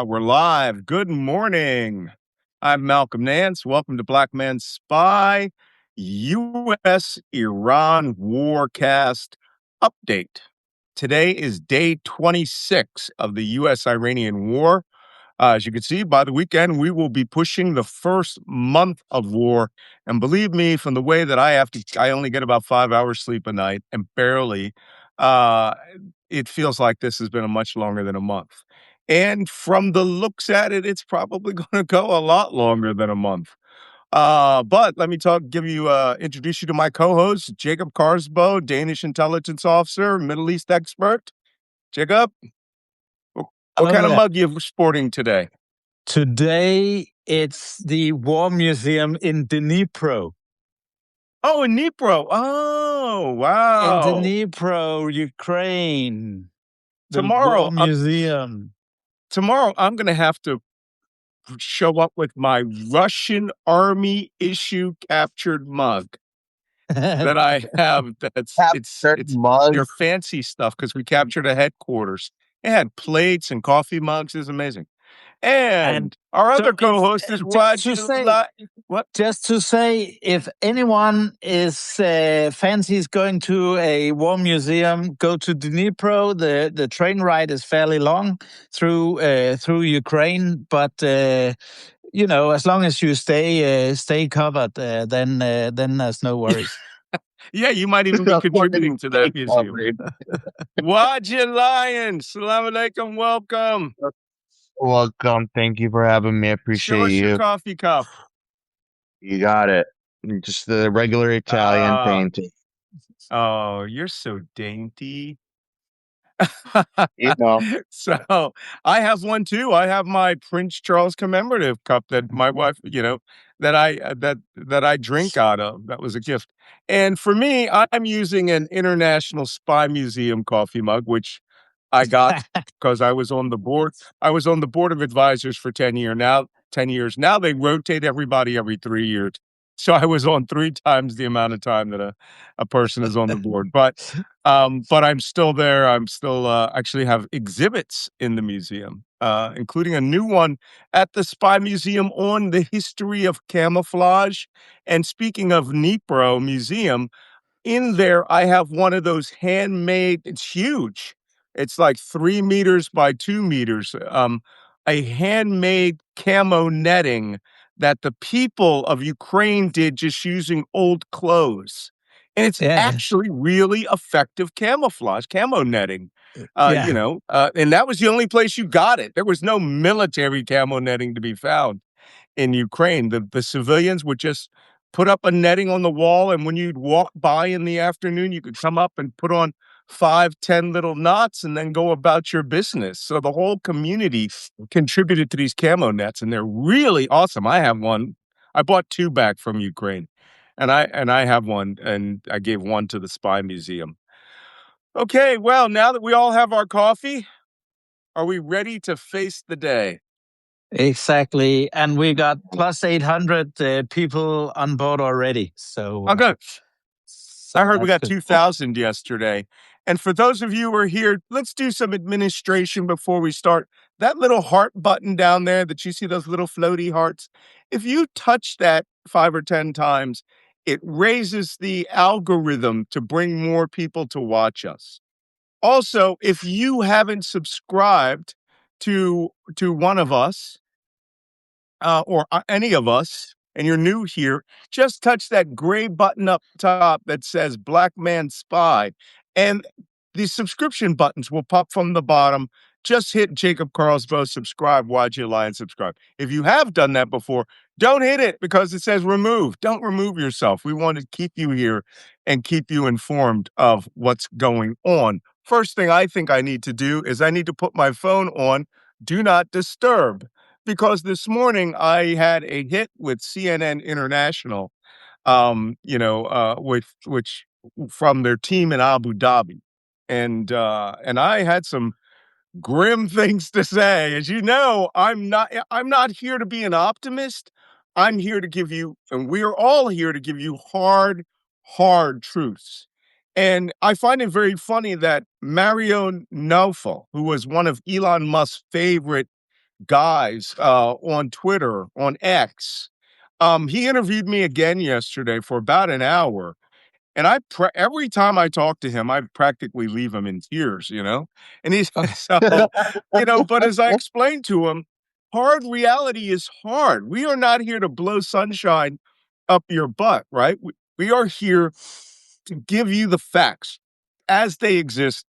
We're live. Good morning. I'm Malcolm Nance. Welcome to Black Man Spy, U.S. Iran Warcast update. Today is day 26 of the U.S. Iranian war. As you can see, by the weekend, we will be pushing the first month of war. And believe me, from the way that I only get about 5 hours sleep a night and barely, uh, it feels like this has been a much longer than a month. And from the looks at it, it's probably going to go a lot longer than a month. But let me introduce you to my co-host, Jacob Kaarsbo, Danish intelligence officer, Middle East expert. Jacob, what Hello kind of there. mug you sporting today? Today it's the War Museum in Dnipro. Oh, in Dnipro. Oh, wow. In Dnipro, Ukraine. The Tomorrow, War Museum. tomorrow I'm going to have to show up with my Russian army issue captured mug that I have. It's their fancy stuff because we captured a headquarters. It had plates and coffee mugs. It's amazing. And our other co-host is Wajeeh. What? Just to say, if anyone is fancies going to a war museum, go to Dnipro. The train ride is fairly long through Ukraine, but as long as you stay covered, then there's no worries. Yeah, you might even be contributing to that museum. Wajeeh Lion, salam alaikum, welcome. Welcome. Thank you for having me. I appreciate Show us you. your coffee cup. You got it. Just the regular Italian painting. Oh, you're so dainty. So I have one too. I have my Prince Charles commemorative cup that my wife, that I drink out of. That was a gift. And for me, I'm using an International Spy Museum coffee mug, which I got because I was on the board. I was on the board of advisors for 10 years. Now they rotate everybody every 3 years. So I was on 3 times the amount of time that a person is on the board. But I'm still there. I'm still actually have exhibits in the museum, including a new one at the Spy Museum on the history of camouflage. And speaking of Dnipro Museum, in there, I have one of those handmade, it's huge. It's like 3 meters by 2 meters, a handmade camo netting that the people of Ukraine did just using old clothes. And it's actually really effective camouflage, camo netting. And that was the only place you got it. There was no military camo netting to be found in Ukraine. The civilians would just put up a netting on the wall, and when you'd walk by in the afternoon, you could come up and put on 5, 10 little knots and then go about your business. So the whole community contributed to these camo nets, and they're really awesome. I have one. I bought 2 back from Ukraine, and I have one, and I gave one to the Spy Museum. Okay, well, now that we all have our coffee, are we ready to face the day? Exactly. And we got plus 800 people on board already. So okay. I heard we got 2,000 yesterday. And for those of you who are here, let's do some administration before we start. That little heart button down there that you see, those little floaty hearts, if you touch that 5 or 10 times, it raises the algorithm to bring more people to watch us. Also, if you haven't subscribed to one of us, or any of us, and you're new here, just touch that gray button up top that says Black Man Spy, and the subscription buttons will pop from the bottom. Just hit Jacob Kaarsbo, subscribe, Wajeeh Lion, subscribe. If you have done that before, don't hit it because it says remove. Don't remove yourself. We want to keep you here and keep you informed of what's going on. First thing I think I need to do is I need to put my phone on Do Not Disturb, because this morning I had a hit with CNN International, which from their team in Abu Dhabi, and I had some grim things to say. As you know, I'm not here to be an optimist. I'm here to give you, and we are all here to give you hard truths. And I find it very funny that Naval, who was one of Elon Musk's favorite guys on Twitter, on X. He interviewed me again yesterday for about an hour. And every time I talk to him, I practically leave him in tears, And he's so, but as I explained to him, hard reality is hard. We are not here to blow sunshine up your butt, right? We are here to give you the facts as they exist,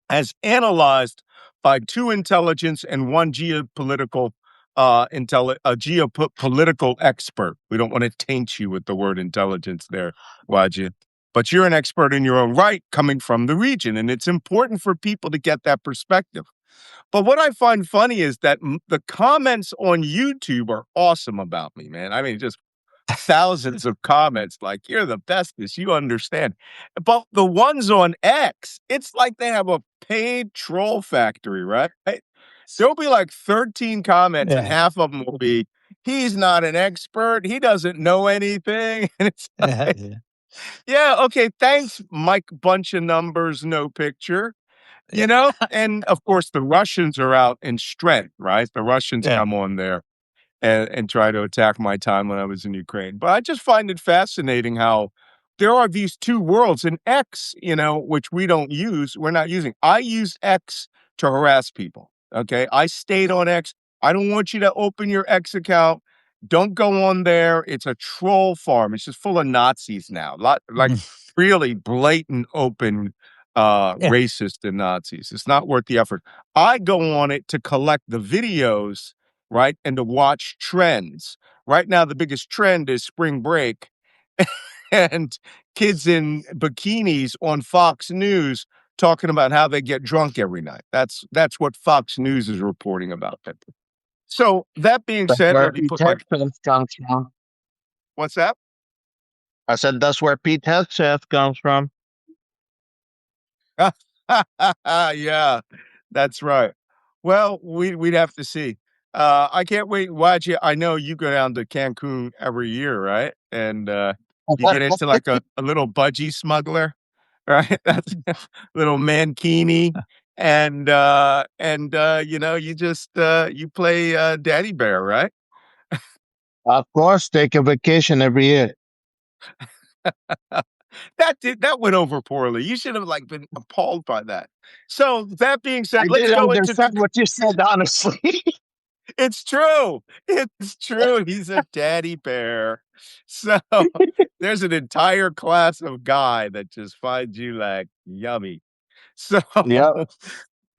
as analyzed by two intelligence and one geopolitical geopolitical expert. We don't want to taint you with the word intelligence there, Wajeeh. But you're an expert in your own right coming from the region, and it's important for people to get that perspective. But what I find funny is that the comments on YouTube are awesome about me, man. I mean, just thousands of comments like, "You're the bestest, you understand." But the ones on X, it's like they have a paid troll factory, right? There'll be like 13 comments, and half of them will be, "He's not an expert, he doesn't know anything." And it's like, yeah, okay, thanks, Mike Bunch of Numbers, no picture. And of course, the Russians are out in strength, right? The Russians come on there and try to attack my time when I was in Ukraine. But I just find it fascinating how there are these two worlds. And X, which we don't use, we're not using. I use X to harass people. Okay. I stayed on X. I don't want you to open your X account. Don't go on there. It's a troll farm. It's just full of Nazis now. Like really blatant, open racist and Nazis. It's not worth the effort. I go on it to collect the videos, right? And to watch trends. Right now, the biggest trend is spring break and kids in bikinis on Fox News talking about how they get drunk every night. That's what Fox News is reporting about. So that being That's said, where let me Pete put my. Hegseth comes from. What's that? I said that's where Pete Hegseth comes from. Yeah, that's right. Well, we'd have to see. I can't wait. Watch. I know you go down to Cancun every year, right? And you get into like a little budgie smuggler, right? That's a little mankini, and you just you play daddy bear, right? Of course, take a vacation every year. That went over poorly. You should have like been appalled by that. So that being said, I let's didn't go into. understand what you said, honestly. It's true. It's true. He's a daddy bear. So there's an entire class of guy that just finds you like yummy. So Yep.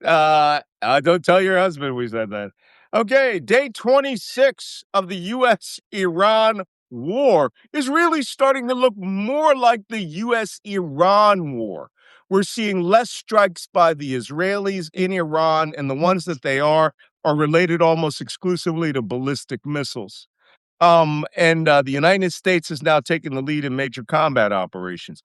don't tell your husband we said that. Okay, day 26 of the US-Iran war is really starting to look more like the US-Iran war. We're seeing less strikes by the Israelis in Iran, and the ones that they are related almost exclusively to ballistic missiles. The United States is now taking the lead in major combat operations.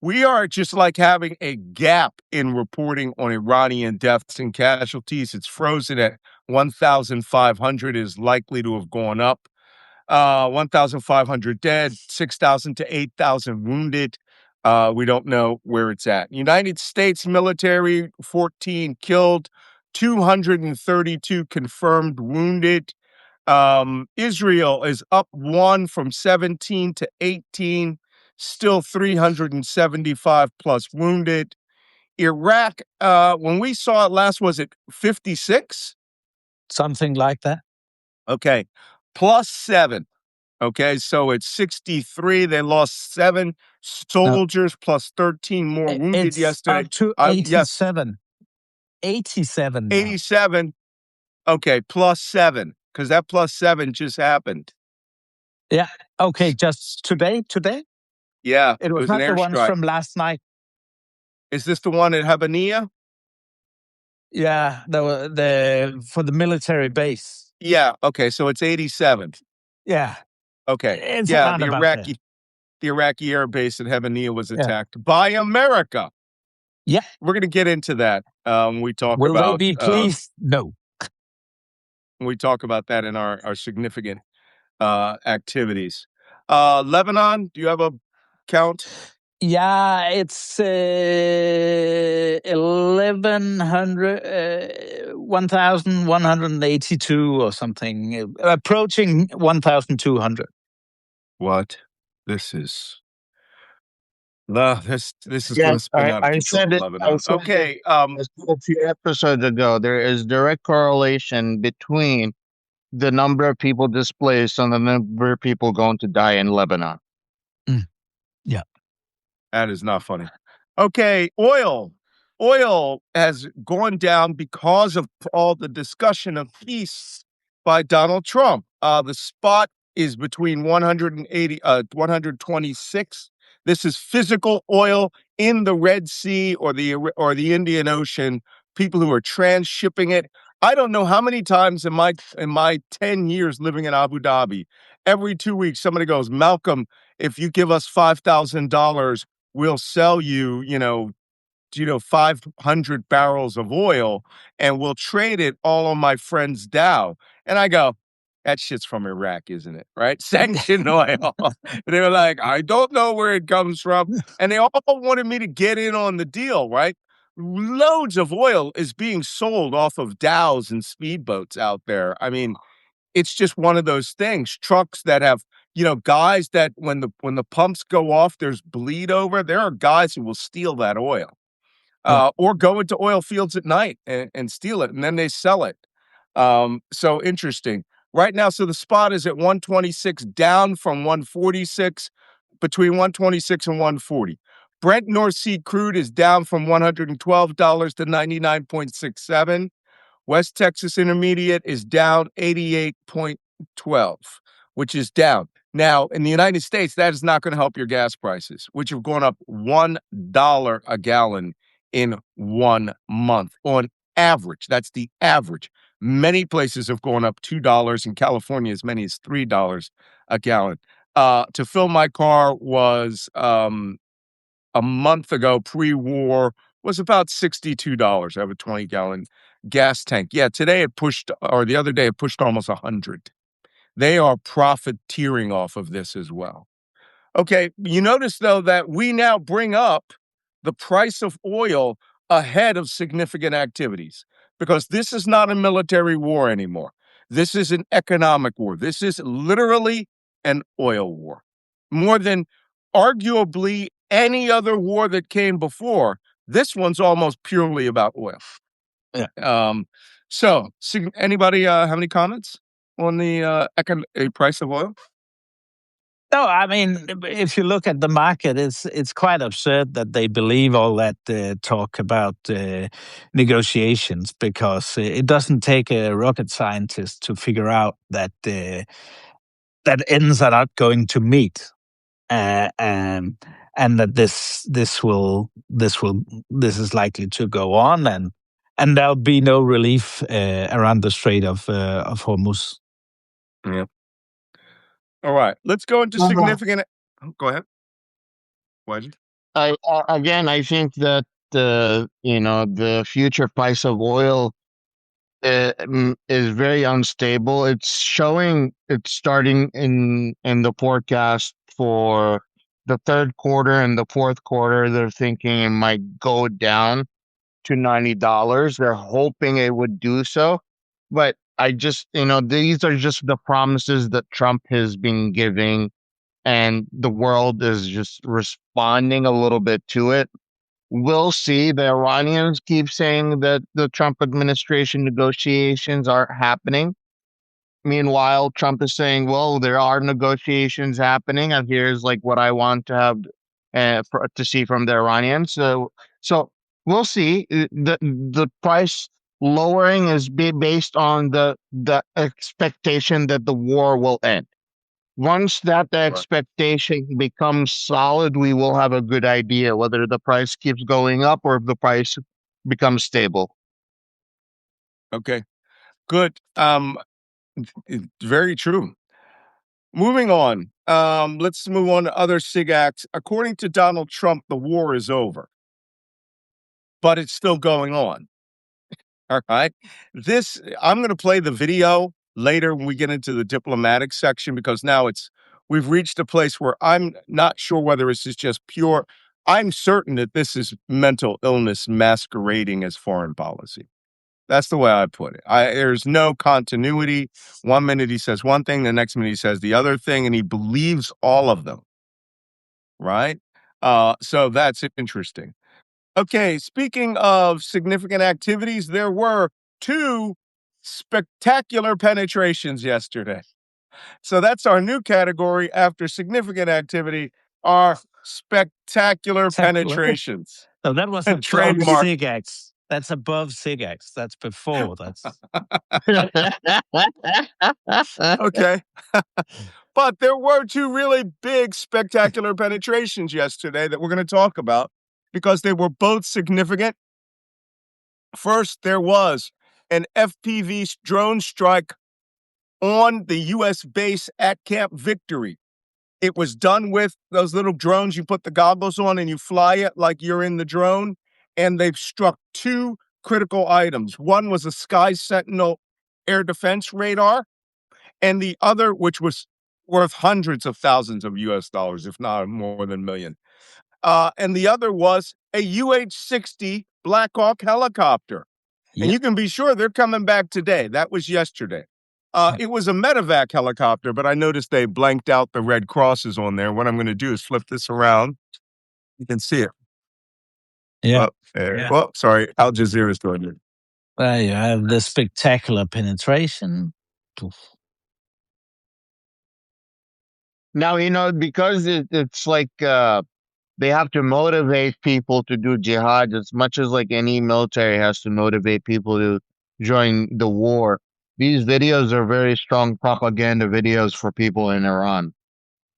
We are just like having a gap in reporting on Iranian deaths and casualties. It's frozen at 1,500, is likely to have gone up. 1,500 dead, 6,000 to 8,000 wounded. We don't know where it's at. United States military, 14 killed, 232 confirmed wounded. Israel is up 1 from 17 to 18, still 375 plus wounded. Iraq, when we saw it last, was it 56? Something like that. Okay, plus 7. Okay, so it's 63. They lost 7 soldiers plus 13 more wounded It's yesterday. up to 87. 87 now. 87. Okay, plus 7, because that plus 7 just happened. Yeah. Okay, just today? Yeah, It was an not the ones airstrike. from last night. Is this the one at Habaniya? Yeah, for the military base. Yeah. Okay. So it's 87. Yeah. Okay. It's Yeah. around The about Iraqi, there. the Iraqi air base at Habaniya was attacked by America. Yeah. We're going to get into that. We talk Will about. they be pleased? No. We talk about that in our significant activities. Lebanon. Do you have a count? Yeah, it's 1,100. 1,182 or something, approaching 1,200. What? This is this is Yeah, going to spin out of I control, said it. Lebanon. Okay, I said a few episodes ago. There is direct correlation between the number of people displaced and the number of people going to die in Lebanon. Yeah. that is not funny. Okay, oil. Oil has gone down because of all the discussion of peace by Donald Trump. The spot is between 180, 126. This is physical oil in the Red Sea or the Indian Ocean. People who are transshipping it. I don't know how many times in my 10 years living in Abu Dhabi, every 2 weeks somebody goes, Malcolm, if you give us $5,000, we'll sell you, 500 barrels of oil and we'll trade it all on my friend's Dow. And I go, that shit's from Iraq, isn't it? Right? Sanctioned oil. They were like, I don't know where it comes from. And they all wanted me to get in on the deal, right? Loads of oil is being sold off of Dows and speedboats out there. I mean, it's just one of those things. Trucks that have, guys that when the pumps go off, there's bleed over. There are guys who will steal that oil, or go into oil fields at night and steal it, and then they sell it. So interesting. Right now, so the spot is at 126, down from 146, between 126 and 140. Brent North Sea crude is down from $112 to 99.67. West Texas Intermediate is down 88.12, which is down. Now, in the United States, that is not going to help your gas prices, which have gone up $1 a gallon in 1 month on average. That's the average. Many places have gone up $2. In California, as many as $3 a gallon. To fill my car was a month ago, pre-war, was about $62. I have a 20-gallon gas tank. Yeah, today it pushed, or the other day it pushed almost 100. They are profiteering off of this as well. Okay, you notice though that we now bring up the price of oil ahead of significant activities because this is not a military war anymore. This is an economic war. This is literally an oil war. More than arguably any other war that came before, this one's almost purely about oil. Yeah. So anybody have any comments on the price of oil? No, I mean, if you look at the market, it's quite absurd that they believe all that talk about negotiations, because it doesn't take a rocket scientist to figure out that that ends are not going to meet, and that this is likely to go on, and there'll be no relief around the Strait of Hormuz. Yeah. All right, let's go into significant. Go ahead. Wajeeh. I think that the future price of oil is very unstable. It's starting in the forecast for the third quarter and the fourth quarter. They're thinking it might go down to $90. They're hoping it would do so, but these are just the promises that Trump has been giving, and the world is just responding a little bit to it. We'll see. The Iranians keep saying that the Trump administration negotiations are happening. Meanwhile, Trump is saying, well, there are negotiations happening, and here's like what I want to have to see from the Iranians. So we'll see. The price lowering is based on the expectation that the war will end. Once that expectation becomes solid, we will have a good idea whether the price keeps going up or if the price becomes stable. Okay, good. Very true. Moving on. Let's move on to other SIG acts. According to Donald Trump, the war is over, but it's still going on. All right. I'm going to play the video later when we get into the diplomatic section, because now we've reached a place where I'm not sure whether this is just pure. I'm certain that this is mental illness masquerading as foreign policy. That's the way I put it. There's no continuity. 1 minute he says one thing, the next minute he says the other thing, and he believes all of them, right? So that's interesting. Okay, speaking of significant activities, there were 2 spectacular penetrations yesterday. So that's our new category after significant activity, are spectacular penetrations. So that was above Trademark. SIGEX. That's above SIGEX. That's before. That's Okay. But there were 2 really big spectacular penetrations yesterday that we're going to talk about because they were both significant. First, there was an FPV drone strike on the U.S. base at Camp Victory. It was done with those little drones. You put the goggles on and you fly it like you're in the drone. And they've struck 2 critical items. One was a Sky Sentinel air defense radar, and the other, which was worth hundreds of thousands of US dollars, if not more than a million. And the other was a UH-60 Black Hawk helicopter. And you can be sure they're coming back today. That was yesterday. It was a medevac helicopter, but I noticed they blanked out the red crosses on there. What I'm going to do is flip this around. You can see it. Well, sorry, Al Jazeera is doing it. There you have the spectacular penetration. Now, because it's like they have to motivate people to do jihad as much as like any military has to motivate people to join the war. These videos are very strong propaganda videos for people in Iran.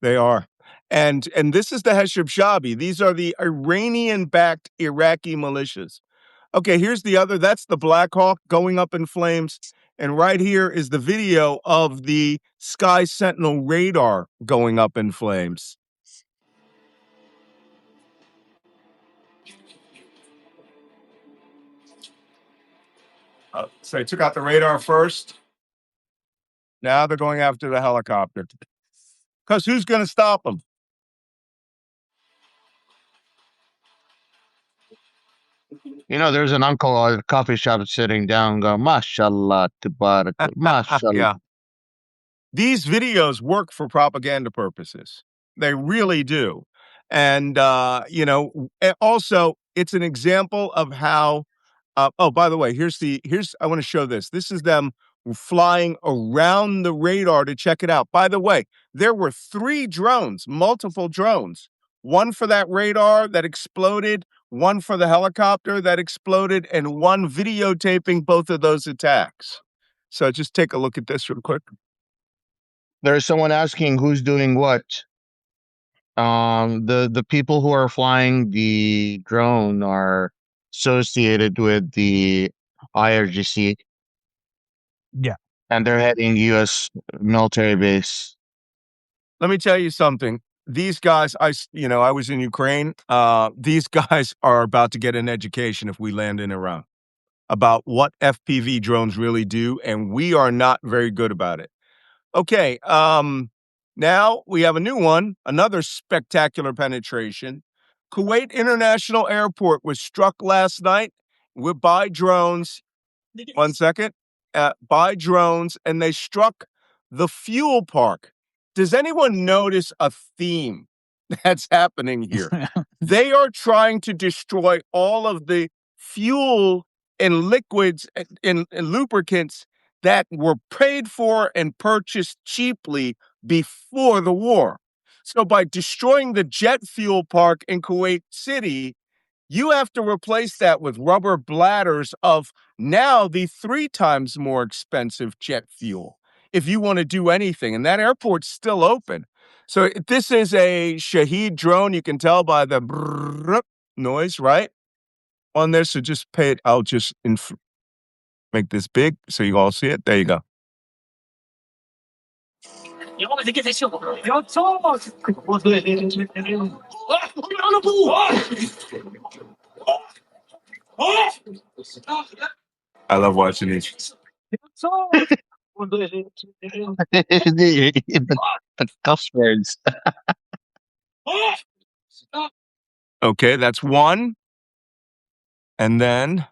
They are. And this is the Hashab-Shabi. These are the Iranian-backed Iraqi militias. Okay, here's the other. That's the Black Hawk going up in flames. And right here is the video of the Sky Sentinel radar going up in flames. So they took out the radar first. Now they're going after the helicopter. Because who's going to stop them? There's an uncle at a coffee shop sitting down going, mashallah, tabarak, mashallah. Yeah. These videos work for propaganda purposes. They really do. And, also it's an example of how, by the way, I want to show this. This is them flying around the radar to check it out. By the way, there were 3 drones, multiple drones, one for that radar that exploded, one for the helicopter that exploded, and one videotaping both of those attacks. So just take a look at this real quick. There's someone asking who's doing what. The people who are flying the drone are associated with the IRGC. Yeah. And they're heading U.S. military base. Let me tell you something. These guys, I was in Ukraine. These guys are about to get an education if we land in Iran about what FPV drones really do, and we are not very good about it. Okay, now we have a new one, another spectacular penetration. Kuwait International Airport was struck last night by drones. One second. By drones, and they struck the fuel park. Does anyone notice a theme that's happening here? They are trying to destroy all of the fuel and liquids and lubricants that were paid for and purchased cheaply before the war. So by destroying the jet fuel park in Kuwait City, you have to replace that with rubber bladders of now the 3 times more expensive jet fuel if you want to do anything. And that airport's still open. So this is a Shahed drone. You can tell by the brrrr noise, right? On there. So just pay it. I'll just make this big so you all see it. There you go. I love watching these. The cuss words. Okay, that's one. And then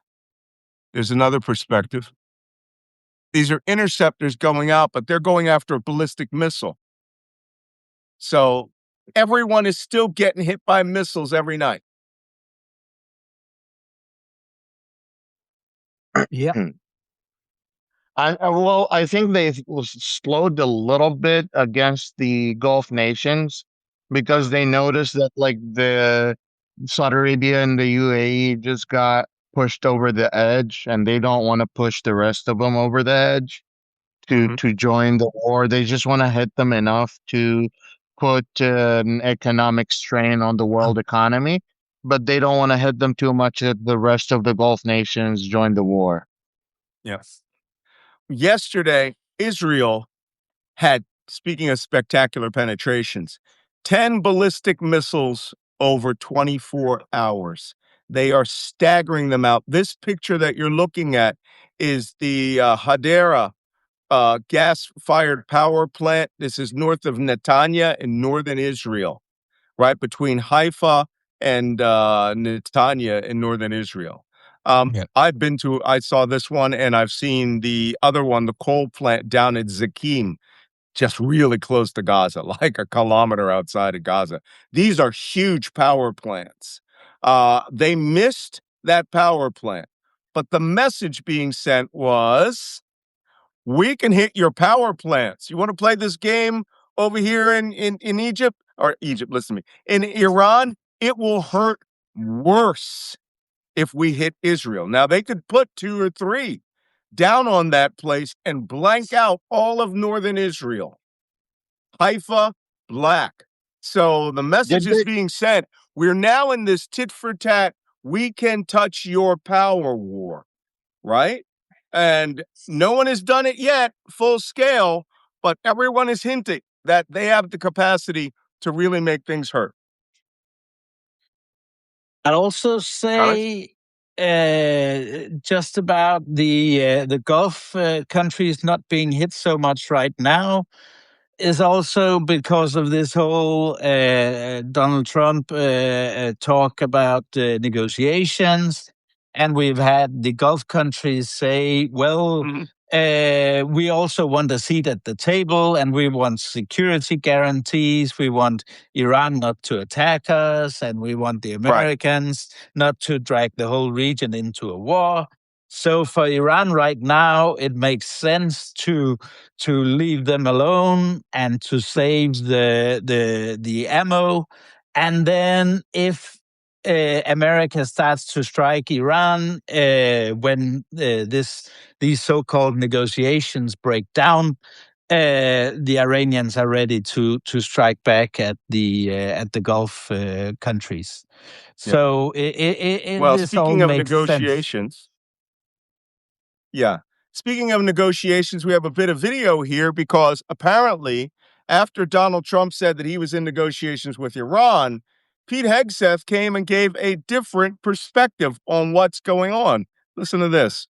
There's another perspective. These are interceptors going out, but they're going after a ballistic missile. So everyone is still getting hit by missiles every night. Yeah. I think they slowed a little bit against the Gulf nations because they noticed that like the Saudi Arabia and the UAE just got pushed over the edge, and they don't want to push the rest of them over the edge to join the war. They just want to hit them enough to put an economic strain on the world economy, but they don't want to hit them too much that the rest of the Gulf nations join the war. Yes. Yesterday, Israel had, speaking of spectacular penetrations, 10 ballistic missiles over 24 hours. They are staggering them out. This picture that you're looking at is the Hadera gas-fired power plant. This is north of Netanya in northern Israel, right between Haifa and Netanya in northern Israel. I saw this one, and I've seen the other one, the coal plant down at Zakim, just really close to Gaza, like a kilometer outside of Gaza. These are huge power plants. They missed that power plant, but the message being sent was, we can hit your power plants. You want to play this game over here in Egypt? Or Egypt, listen to me. In Iran, it will hurt worse if we hit Israel. Now, they could put 2 or 3 down on that place and blank out all of northern Israel. Haifa, black. So the message is being sent, we're now in this tit for tat, we can touch your power war, right? And no one has done it yet, full scale, but everyone is hinting that they have the capacity to really make things hurt. I'd also say just about the Gulf countries not being hit so much right now is also because of this whole Donald Trump talk about negotiations. And we've had the Gulf countries say, well, we also want a seat at the table, and we want security guarantees. We want Iran not to attack us, and we want the Americans not to drag the whole region into a war. So for Iran right now, it makes sense to leave them alone and to save the ammo. And then if America starts to strike Iran when these so-called negotiations break down, the Iranians are ready to strike back at the Gulf countries. So well, this all speaking of makes negotiations, sense. Yeah. Speaking of negotiations, we have a bit of video here because apparently, after Donald Trump said that he was in negotiations with Iran, Pete Hegseth came and gave a different perspective on what's going on. Listen to this.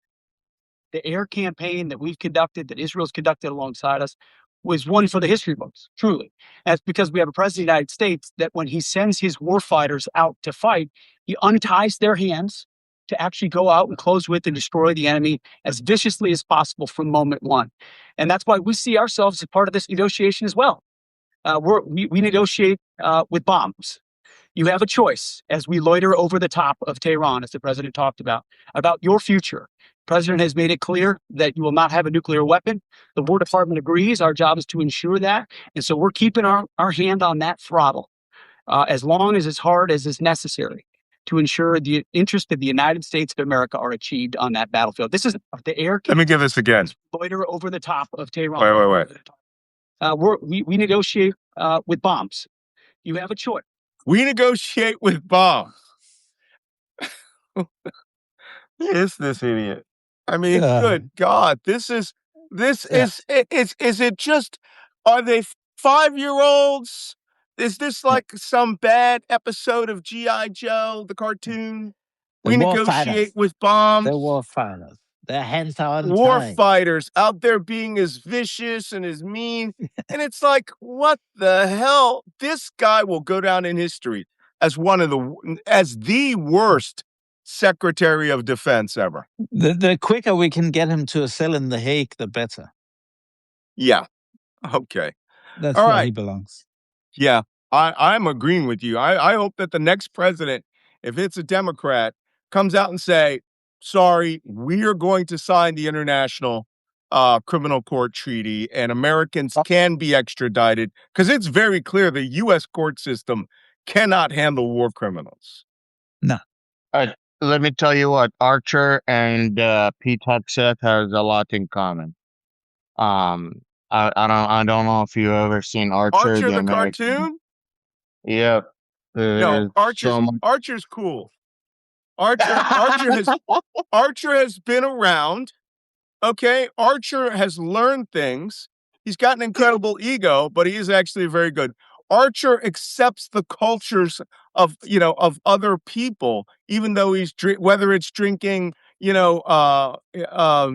The air campaign that we've conducted, that Israel's conducted alongside us, was one for the history books, truly. That's because we have a president of the United States that when he sends his warfighters out to fight, he unties their hands to actually go out and close with and destroy the enemy as viciously as possible from moment one. And that's why we see ourselves as part of this negotiation as well. We negotiate with bombs. You have a choice as we loiter over the top of Tehran, as the president talked about your future. The president has made it clear that you will not have a nuclear weapon. The War Department agrees. Our job is to ensure that. And so we're keeping our hand on that throttle as long as hard as is necessary to ensure the interests of the United States of America are achieved on that battlefield. This is the air. Let me give this again. Loiter over the top of Tehran. Wait. We negotiate with bombs. You have a choice. We negotiate with bombs. Who is this idiot? I mean, good God, is it just, are they 5-year-olds? Is this like some bad episode of G.I. Joe, the cartoon? We negotiate with bombs. The war fighters. Their hands are untied. War fighters out there being as vicious and as mean. And it's like, what the hell? This guy will go down in history as the worst Secretary of Defense ever. The quicker we can get him to a cell in The Hague, the better. Yeah. Okay. That's All where he right. belongs. Yeah. I'm agreeing with you. I hope that the next president, if it's a Democrat, comes out and say, sorry, we are going to sign the International Criminal Court Treaty and Americans can be extradited, because it's very clear the U.S. court system cannot handle war criminals. No. Let me tell you what, Archer and Pete Hegseth has a lot in common. I don't know if you've ever seen Archer, Archer the the American. cartoon? Yep. No, So much. Archer's cool. Archer has been around. Okay, Archer has learned things. He's got an incredible ego, but he is actually very good. Archer accepts the cultures of other people, even though whether it's drinking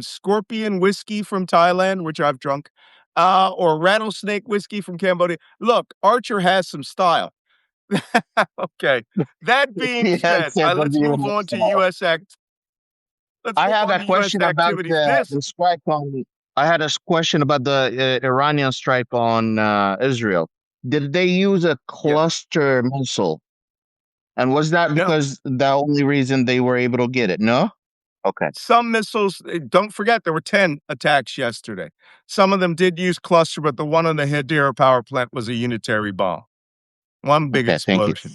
scorpion whiskey from Thailand, which I've drunk, or rattlesnake whiskey from Cambodia. Look, Archer has some style. Okay. That being Yeah, said, let's move on to U.S. act. Let's I move have on a to U.S. question about activities. the strike on. I had a question about the Iranian strike on Israel. Did they use a cluster missile? And was that No. because the only reason they were able to get it? No? Okay. Some missiles, don't forget, there were 10 attacks yesterday. Some of them did use cluster, but the one on the Hadera power plant was a unitary bomb. One big explosion.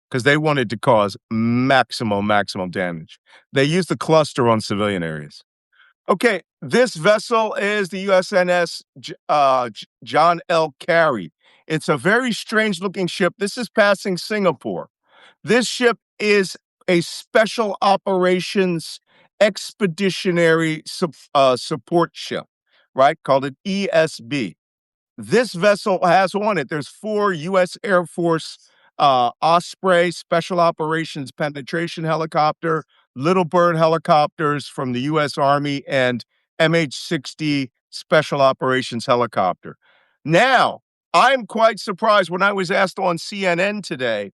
Because they wanted to cause maximum damage. They used the cluster on civilian areas. Okay, this vessel is the USNS John L. Carey. It's a very strange-looking ship. This is passing Singapore. This ship is a special operations expeditionary support ship, right? Called an ESB. This vessel has on it, there's 4 U.S. Air Force Osprey Special Operations Penetration Helicopter, Little Bird helicopters from the U.S. Army, and MH-60 Special Operations Helicopter. Now, I'm quite surprised when I was asked on CNN today,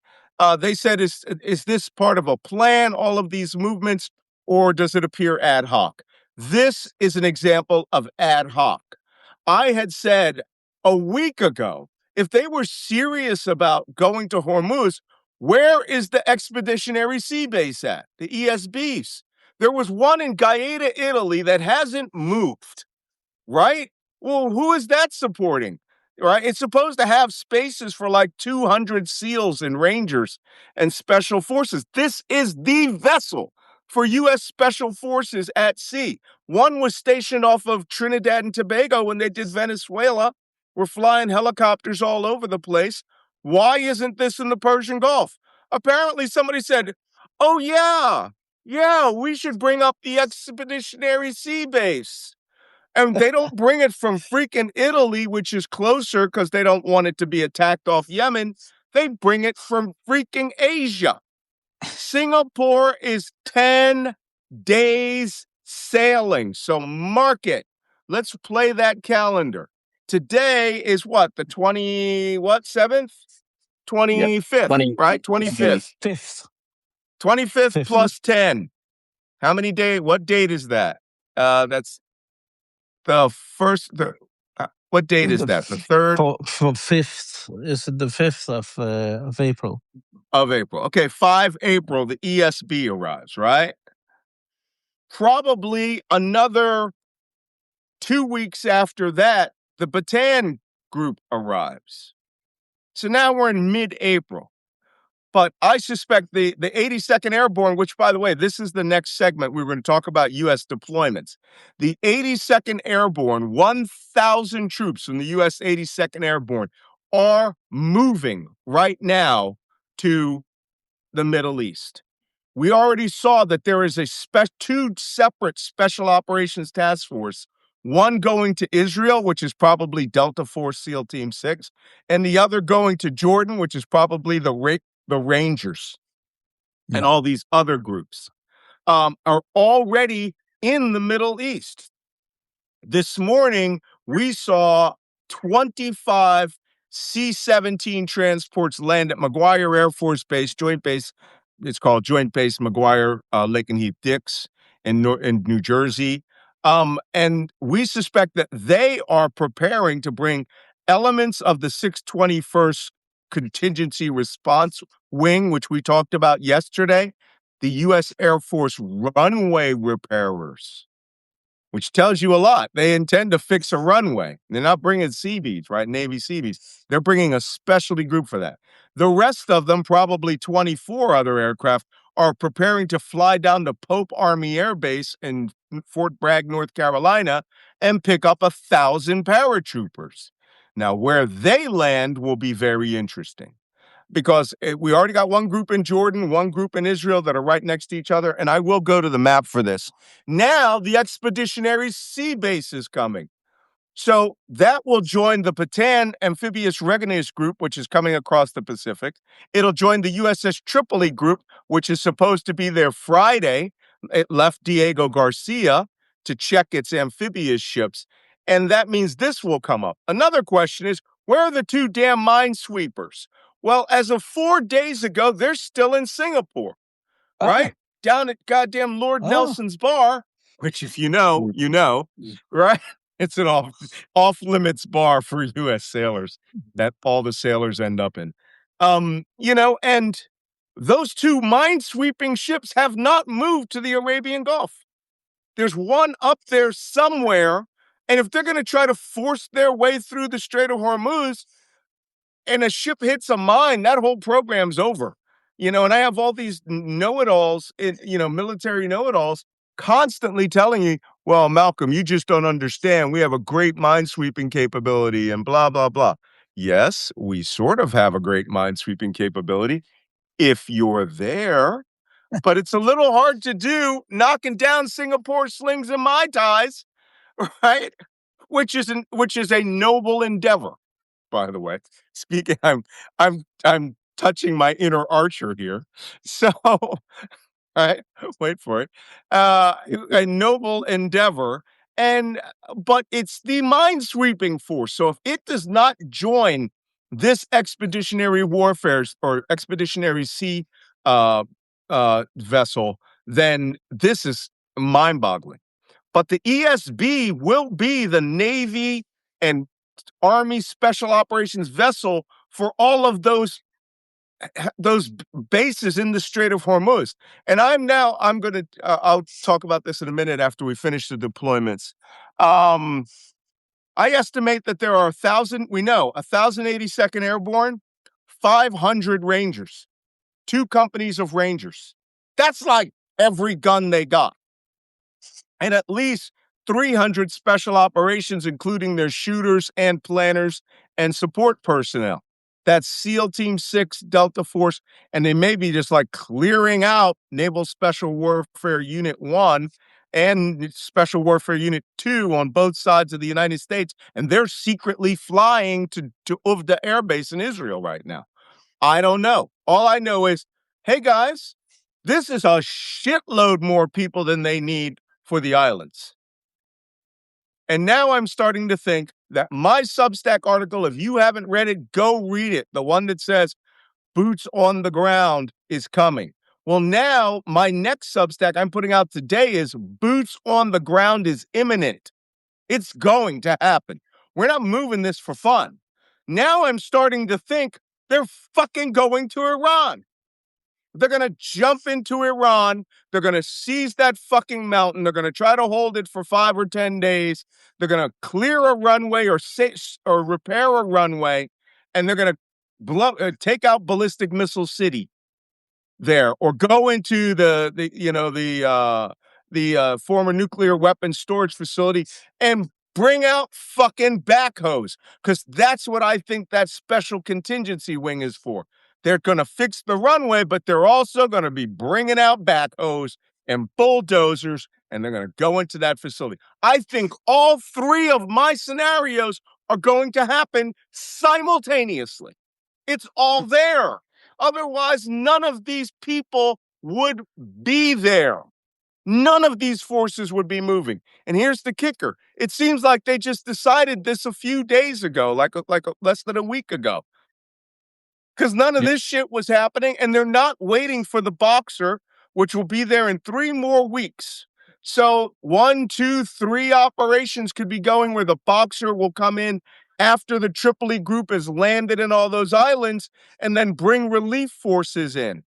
they said, is this part of a plan, all of these movements, or does it appear ad hoc? This is an example of ad hoc. I had said a week ago, if they were serious about going to Hormuz, where is the Expeditionary Sea Base at? The ESBs. There was one in Gaeta, Italy that hasn't moved, right? Well, who is that supporting? Right? It's supposed to have spaces for like 200 SEALs and Rangers and Special Forces. This is the vessel for U.S. Special Forces at sea. One was stationed off of Trinidad and Tobago when they did Venezuela. We're flying helicopters all over the place. Why isn't this in the Persian Gulf? Apparently somebody said, oh yeah, we should bring up the Expeditionary Sea Base. And they don't bring it from freaking Italy, which is closer because they don't want it to be attacked off Yemen. They bring it from freaking Asia. Singapore is 10 days sailing. So mark it. Let's play that calendar. Today is what? The 7th? 25th, Yep. right? 25th. 25th plus 10. How many days? What date is that? That's the first. What date is that? The 3rd? For 5th. Is it the 5th of April? Of April. Okay, 5 April, the ESB arrives, right? Probably another 2 weeks after that, the Bataan group arrives. So now we're in mid-April. But I suspect the 82nd Airborne, which, by the way, this is the next segment. We're going to talk about U.S. deployments. The 82nd Airborne, 1,000 troops from the U.S. 82nd Airborne are moving right now to the Middle East. We already saw that there is 2 separate special operations task force, one going to Israel, which is probably Delta Force SEAL Team 6, and the other going to Jordan, which is probably the Rangers. Yeah. And all these other groups are already in the Middle East. This morning, we saw 25 C-17 transports land at McGuire Air Force Base, Joint Base it's called Joint Base McGuire, Lakenheath Dix in New Jersey. And we suspect that they are preparing to bring elements of the 621st Contingency Response Wing, which we talked about yesterday, the U.S. Air Force runway repairers, which tells you a lot. They intend to fix a runway. They're not bringing Seabees, right? Navy Seabees. They're bringing a specialty group for that. The rest of them, probably 24 other aircraft, are preparing to fly down to Pope Army Air Base in Fort Bragg, North Carolina, and pick up 1,000 paratroopers. Now, where they land will be very interesting, because we already got one group in Jordan, one group in Israel that are right next to each other. And I will go to the map for this. Now the Expeditionary Sea Base is coming. So that will join the Patan Amphibious Readiness Group, which is coming across the Pacific. It'll join the USS Tripoli Group, which is supposed to be there Friday. It left Diego Garcia to check its amphibious ships. And that means this will come up. Another question is, where are the 2 damn minesweepers? Well, as of 4 days ago, they're still in Singapore, right? Down at goddamn Lord Nelson's bar, which if you know, you know, right? It's an off-limits bar for U.S. sailors that all the sailors end up in. And those 2 minesweeping ships have not moved to the Arabian Gulf. There's one up there somewhere, and if they're going to try to force their way through the Strait of Hormuz, and a ship hits a mine, that whole program's over. And I have all these know-it-alls, military know-it-alls constantly telling you, well, Malcolm, you just don't understand. We have a great minesweeping capability and blah, blah, blah. Yes, we sort of have a great minesweeping capability if you're there, but it's a little hard to do knocking down Singapore slings and mai tais, right? Which is a noble endeavor. By the way, speaking, I'm touching my inner archer here. So, right, wait for it. A noble endeavor, but it's the minesweeping force. So if it does not join this expeditionary warfare or expeditionary sea vessel, then this is mind-boggling. But the ESB will be the Navy and Army Special Operations vessel for all of those bases in the Strait of Hormuz. And I'm going to, I'll talk about this in a minute after we finish the deployments. I estimate that there are 1,082nd Airborne, 500 Rangers, 2 companies of Rangers. That's like every gun they got. And at least 300 special operations, including their shooters and planners and support personnel. That's SEAL Team 6, Delta Force, and they may be just like clearing out Naval Special Warfare Unit 1 and Special Warfare Unit 2 on both sides of the United States, and they're secretly flying to Uvda Air Base in Israel right now. I don't know. All I know is, hey guys, this is a shitload more people than they need for the islands. And now I'm starting to think that my Substack article, if you haven't read it, go read it. The one that says boots on the ground is coming. Well, now my next Substack I'm putting out today is boots on the ground is imminent. It's going to happen. We're not moving this for fun. Now I'm starting to think they're fucking going to Iran. They're going to jump into Iran. They're going to seize that fucking mountain. They're going to try to hold it for 5 or 10 days. They're going to clear a runway or repair a runway, and they're going to take out Ballistic Missile City there, or go into the former nuclear weapons storage facility and bring out fucking backhoes, because that's what I think that special contingency wing is for. They're going to fix the runway, but they're also going to be bringing out backhoes and bulldozers, and they're going to go into that facility. I think all 3 of my scenarios are going to happen simultaneously. It's all there. Otherwise, none of these people would be there. None of these forces would be moving. And here's the kicker. It seems like they just decided this a few days ago, like less than a week ago. because none of this shit was happening, and they're not waiting for the Boxer, which will be there in 3 more weeks. So 1, 2, 3 operations could be going where the Boxer will come in after the Tripoli group has landed in all those islands and then bring relief forces in.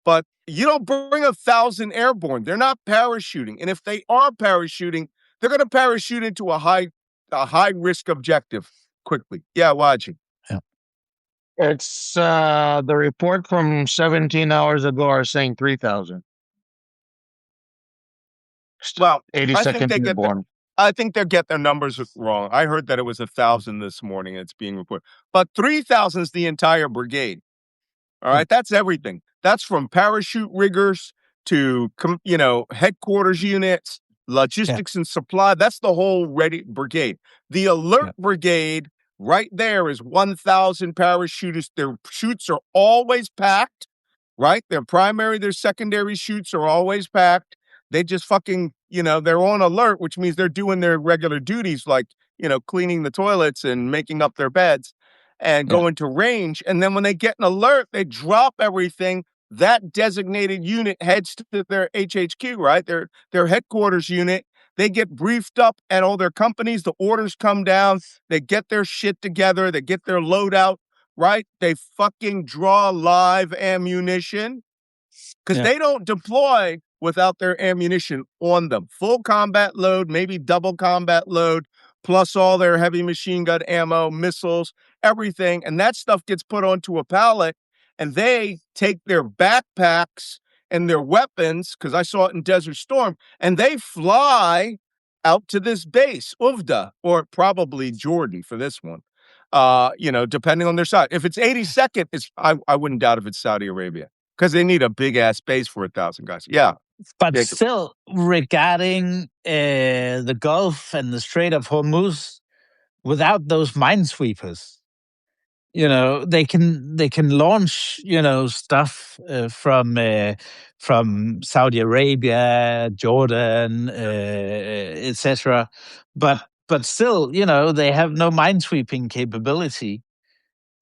But you don't bring 1,000 airborne. They're not parachuting. And if they are parachuting, they're going to parachute into a high risk objective quickly. Yeah, Wajeeh. Yeah. It's the report from 17 hours ago are saying 3,000. Well, 82nd Airborne. I think they get their numbers wrong. I heard that it was 1,000 this morning. It's being reported, but 3,000 is the entire brigade. All right, that's everything. That's from parachute riggers to headquarters units, logistics and supply. That's the whole ready brigade. The alert brigade right there is 1,000 parachutists. Their chutes are always packed, right? Their primary, their secondary chutes are always packed. They just fucking, they're on alert, which means they're doing their regular duties like, cleaning the toilets and making up their beds and go into range. And then when they get an alert, they drop everything. That designated unit heads to their HHQ, right? Their headquarters unit. They get briefed up at all their companies. The orders come down. They get their shit together. They get their loadout, right? They fucking draw live ammunition because they don't deploy without their ammunition on them. Full combat load, maybe double combat load, plus all their heavy machine gun ammo, missiles, everything. And that stuff gets put onto a pallet, and they take their backpacks and their weapons, because I saw it in Desert Storm, and they fly out to this base, Uvda, or probably Jordan for this one, depending on their side. If it's 82nd, I wouldn't doubt if it's Saudi Arabia, because they need a big-ass base for 1,000 guys. Yeah. But still, regarding the Gulf and the Strait of Hormuz, without those minesweepers, they can launch stuff from Saudi Arabia, Jordan, etc. But still, they have no minesweeping capability.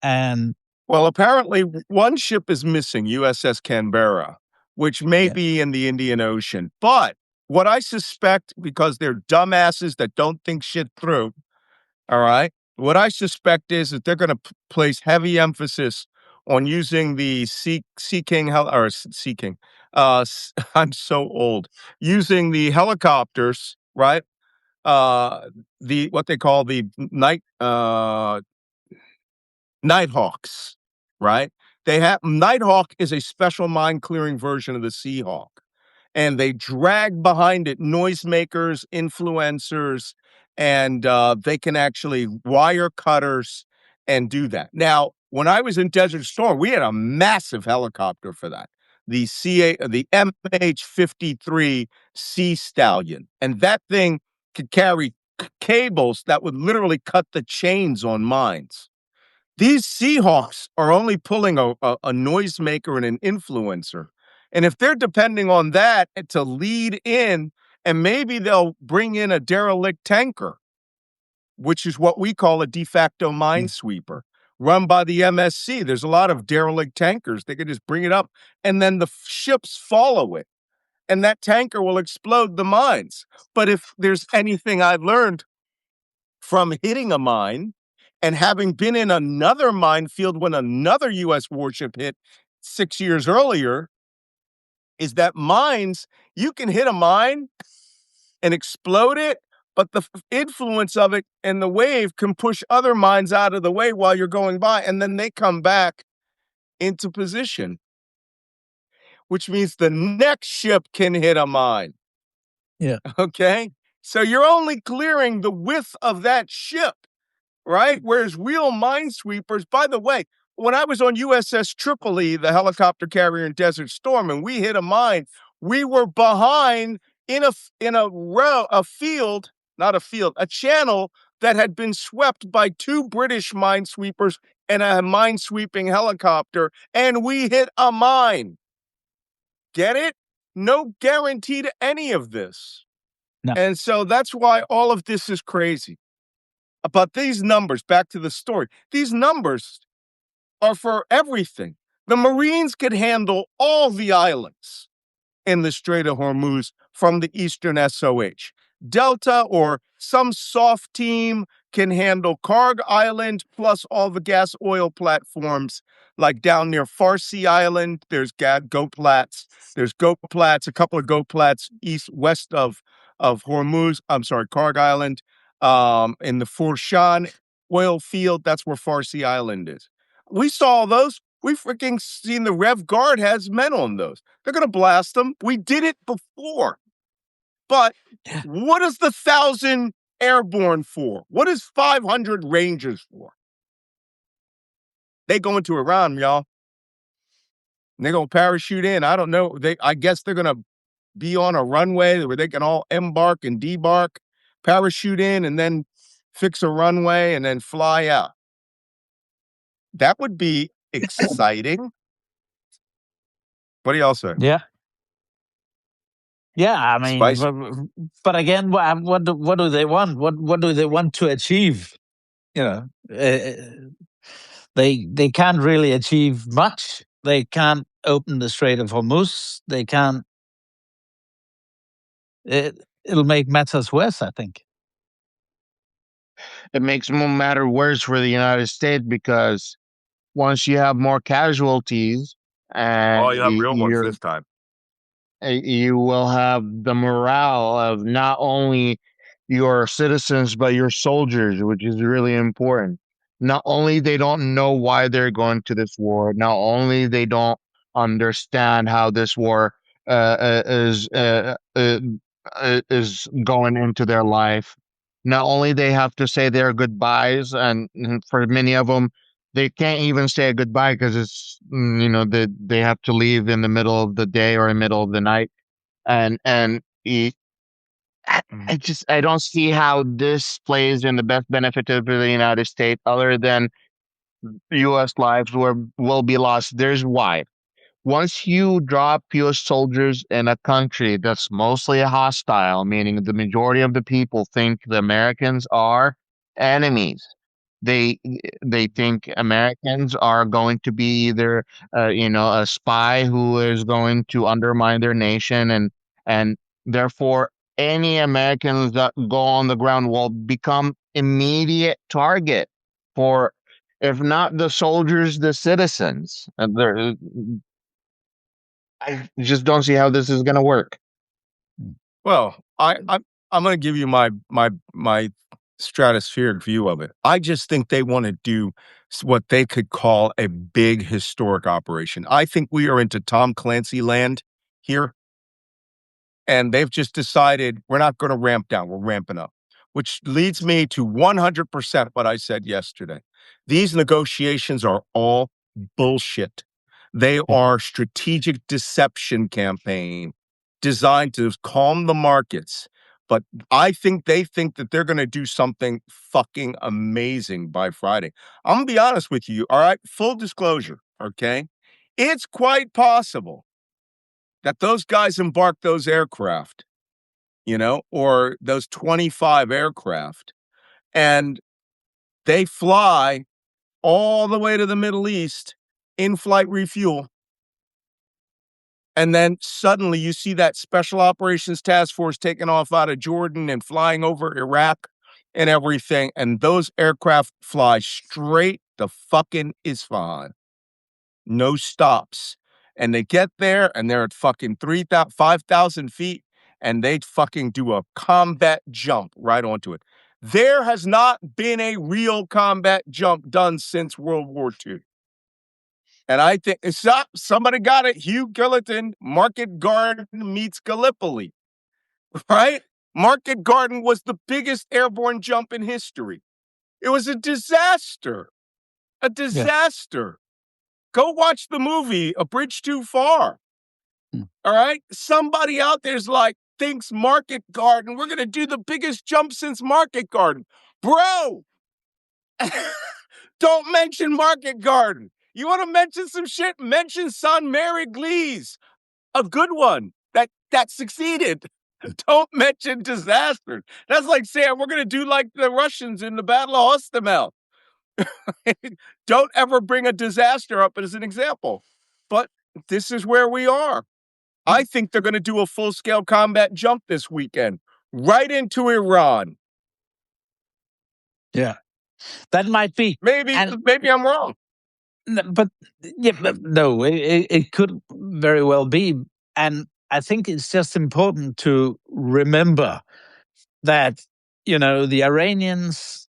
And well, apparently one ship is missing, USS Canberra, which may be in the Indian Ocean. But what I suspect, because they're dumbasses that don't think shit through, all right, what I suspect is that they're going to place heavy emphasis on using the Sea King. I'm so old. Using the helicopters, right? What they call the Nighthawks, right? Nighthawk is a special mine clearing version of the Seahawk, and they drag behind it noisemakers, influencers, and they can actually wire cutters and do that. Now, when I was in Desert Storm, we had a massive helicopter for that, the MH-53 Sea Stallion, and that thing could carry cables that would literally cut the chains on mines. These Seahawks are only pulling a noisemaker and an influencer. And if they're depending on that to lead in, and maybe they'll bring in a derelict tanker, which is what we call a de facto minesweeper, run by the MSC. There's a lot of derelict tankers. They could just bring it up, and then the ships follow it. And that tanker will explode the mines. But if there's anything I've learned from hitting a mine and having been in another minefield when another U.S. warship hit 6 years earlier, is that mines, you can hit a mine and explode it, but the influence of it and the wave can push other mines out of the way while you're going by, and then they come back into position, which means the next ship can hit a mine. Yeah. Okay? So you're only clearing the width of that ship, right? Whereas real minesweepers, by the way, when I was on USS Tripoli, the helicopter carrier in Desert Storm, and we hit a mine, we were behind in a channel that had been swept by 2 British minesweepers and a minesweeping helicopter, and we hit a mine. Get it? No guarantee to any of this. No. And so that's why all of this is crazy. But these numbers, back to the story, these numbers, are for everything. The Marines could handle all the islands in the Strait of Hormuz from the Eastern SOH. Delta or some soft team can handle Karg Island plus all the gas oil platforms, like down near Farsi Island. There's GoPlats. There's GoPlats, a couple of GoPlats west of Hormuz. I'm sorry, Karg Island. In the Furshan oil field, that's where Farsi Island is. We saw those. We freaking seen the Rev Guard has men on those. They're going to blast them. We did it before. But what is the 1,000 Airborne for? What is 500 Rangers for? They go into Iran, y'all. And they're going to parachute in. I don't know. I guess they're going to be on a runway where they can all embark and debark, parachute in, and then fix a runway and then fly out. That would be exciting. What do y'all say? Yeah. Yeah, I mean, Spicy. but again, what do they want? What do they want to achieve? You know, they can't really achieve much. They can't open the Strait of Hormuz. They can't. It'll make matters worse, I think. It makes matter worse for the United States because once you have more casualties and You have real ones this time. You will have the morale of not only your citizens but your soldiers, which is really important. Not only they don't know why they're going to this war, not only they don't understand how this war is going into their life. Not only they have to say their goodbyes, and for many of them, they can't even say a goodbye because it's they have to leave in the middle of the day or in the middle of the night, and I don't see how this plays in the best benefit of the United States other than U.S. lives will be lost. There's why. Once you drop US soldiers in a country that's mostly hostile, meaning the majority of the people think the Americans are enemies. They they think Americans are going to be either a spy who is going to undermine their nation, and therefore any Americans that go on the ground will become immediate target for, if not the soldiers, the citizens. And I just don't see how this is going to work. Well, I'm going to give you my stratospheric view of it. I just think they want to do what they could call a big historic operation. I think we are into Tom Clancy land here, and they've just decided we're not going to ramp down, we're ramping up, which leads me to 100% what I said yesterday. These negotiations are all bullshit. They are strategic deception campaign designed to calm the markets. But I think they think that they're going to do something fucking amazing by Friday. I'm going to be honest with you. All right. Full disclosure. Okay. It's quite possible that those guys embark those aircraft, or those 25 aircraft, and they fly all the way to the Middle East, in-flight refuel. And then suddenly you see that Special Operations Task Force taking off out of Jordan and flying over Iraq and everything. And those aircraft fly straight to fucking Isfahan. No stops. And they get there and they're at fucking 5,000 feet and they fucking do a combat jump right onto it. There has not been a real combat jump done since World War II. And I think somebody got it. Hugh Gilliton, Market Garden meets Gallipoli, right? Market Garden was the biggest airborne jump in history. It was a disaster. A disaster. Yeah. Go watch the movie, A Bridge Too Far. All right? Somebody out there's thinks Market Garden, we're going to do the biggest jump since Market Garden. Bro, don't mention Market Garden. You want to mention some shit? Mention San Mary Glees, a good one that succeeded. Don't mention disasters. That's like saying we're going to do like the Russians in the Battle of Hostomel. Don't ever bring a disaster up as an example. But this is where we are. I think they're going to do a full-scale combat jump this weekend, right into Iran. Yeah, that might be. Maybe I'm wrong. But no, it could very well be. And I think it's just important to remember that, the Iranians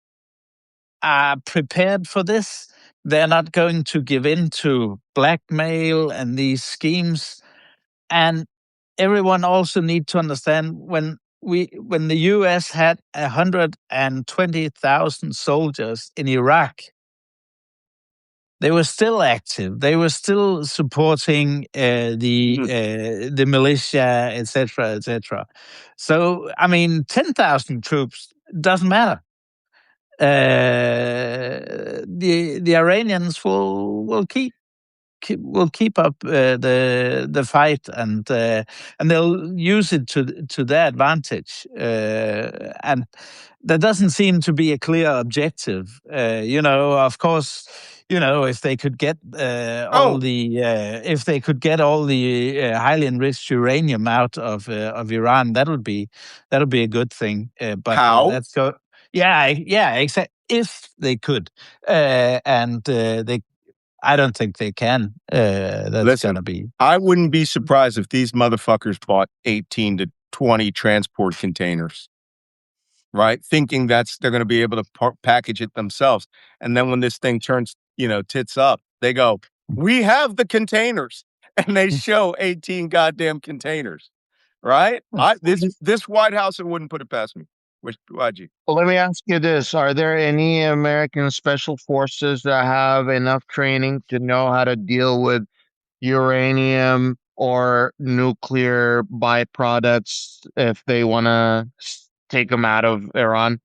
are prepared for this. They're not going to give in to blackmail and these schemes. And everyone also need to understand when the US had 120,000 soldiers in Iraq, they were still active. They were still supporting the militia, etc., etc. So, I mean, 10,000 troops doesn't matter. The Iranians will keep up the fight, and they'll use it to their advantage. And there doesn't seem to be a clear objective. Of course, if they could get all the highly enriched uranium out of Iran, that'll be a good thing. But How? let's go. Yeah, exactly. If they could, and they. I don't think they can. That's going to be. I wouldn't be surprised if these motherfuckers bought 18 to 20 transport containers, right? Thinking they're going to be able to package it themselves. And then when this thing turns, tits up, they go, we have the containers. And they show 18 goddamn containers, right? This White House, it wouldn't put it past me. Wajeeh. Well, let me ask you this. Are there any American special forces that have enough training to know how to deal with uranium or nuclear byproducts if they want to take them out of Iran?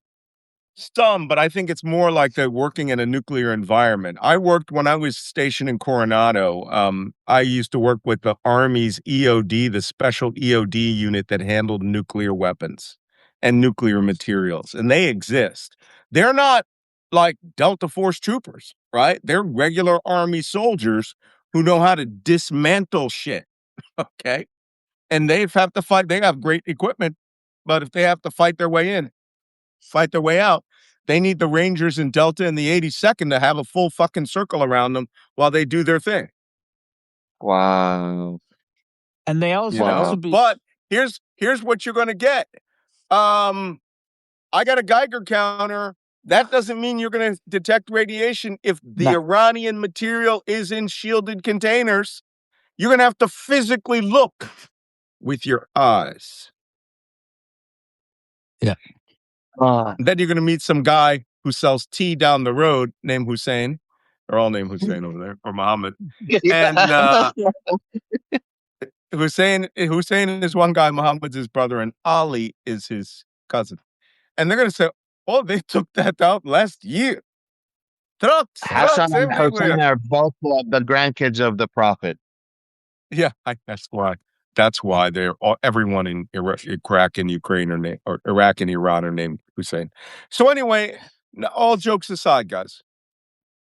Some, but I think it's more like they're working in a nuclear environment. When I was stationed in Coronado, I used to work with the Army's EOD, the special EOD unit that handled nuclear weapons and nuclear materials, and they exist. They're not like Delta Force troopers, right? They're regular Army soldiers who know how to dismantle shit, okay? And they have to fight. They have great equipment, but if they have to fight their way in, fight their way out, they need the Rangers and Delta and the 82nd to have a full fucking circle around them while they do their thing. Wow. And they also But here's what you're going to get. I got a Geiger counter. That doesn't mean you're going to detect radiation if the Iranian material is in shielded containers. You're going to have to physically look with your eyes. Yeah. Then you're going to meet some guy who sells tea down the road named Hussein. They're all named Hussein over there, or Muhammad. And Hussein is one guy, Muhammad's his brother, and Ali is his cousin. And they're going to say, oh, they took that out last year. Trucks Hassan and everywhere. Hussein are both the grandkids of the Prophet. Yeah, that's why. That's why everyone in Iraq and Ukraine or Iraq and Iran are named Hussein. So anyway, all jokes aside, guys,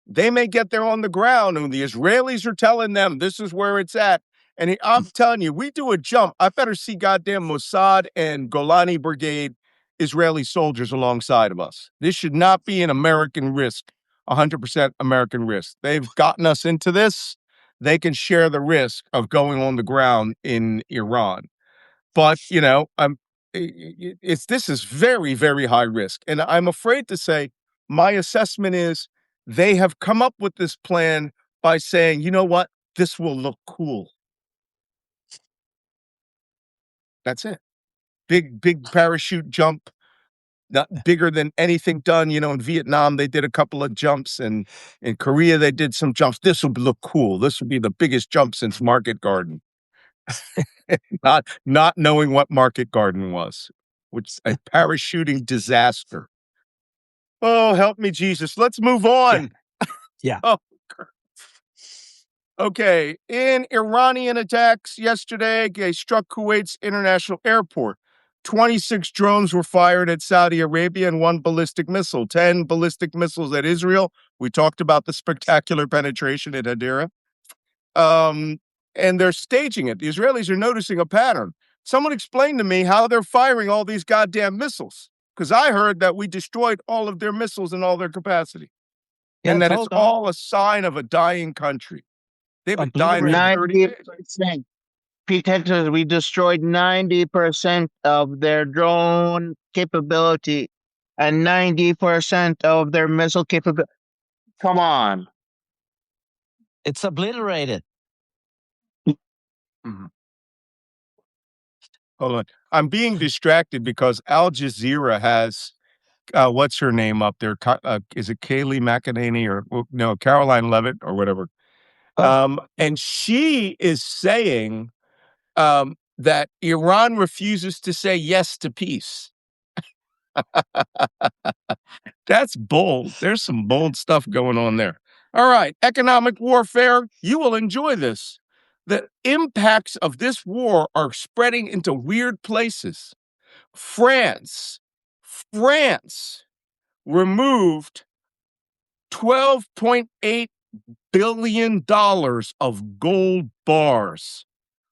they may get there on the ground, and the Israelis are telling them this is where it's at. And I'm telling you, we do a jump. I better see goddamn Mossad and Golani Brigade Israeli soldiers alongside of us. This should not be an American risk, 100% American risk. They've gotten us into this. They can share the risk of going on the ground in Iran. But, this is very, very high risk. And I'm afraid to say my assessment is they have come up with this plan by saying, you know what, this will look cool. That's it. Big parachute jump. Not bigger than anything done. In Vietnam, they did a couple of jumps, and in Korea, they did some jumps. This will look cool. This will be the biggest jump since Market Garden. Not knowing what Market Garden was, which is a parachuting disaster. Oh, help me, Jesus. Let's move on. Yeah. Oh, okay. In Iranian attacks yesterday, they struck Kuwait's international airport. 26 drones were fired at Saudi Arabia and 1 ballistic missile, 10 ballistic missiles at Israel. We talked about the spectacular penetration at Hadera. And they're staging it. The Israelis are noticing a pattern. Someone explained to me how they're firing all these goddamn missiles, because I heard that we destroyed all of their missiles and all their capacity, Yeah, and that it's hold on. all a sign of a dying country. They've been dying for 30 days. 90%. Pretenders, we destroyed 90% of their drone capability and 90% of their missile capability. Come on. It's obliterated. Mhm. Hold on. I'm being distracted because Al Jazeera has, what's her name up there? Is it Kayleigh McEnany or no, Caroline Levitt or whatever? And she is saying that Iran refuses to say yes to peace. That's bold. There's some bold stuff going on there. All right, economic warfare. You will enjoy this. The impacts of this war are spreading into weird places. France removed $12.8 billion of gold bars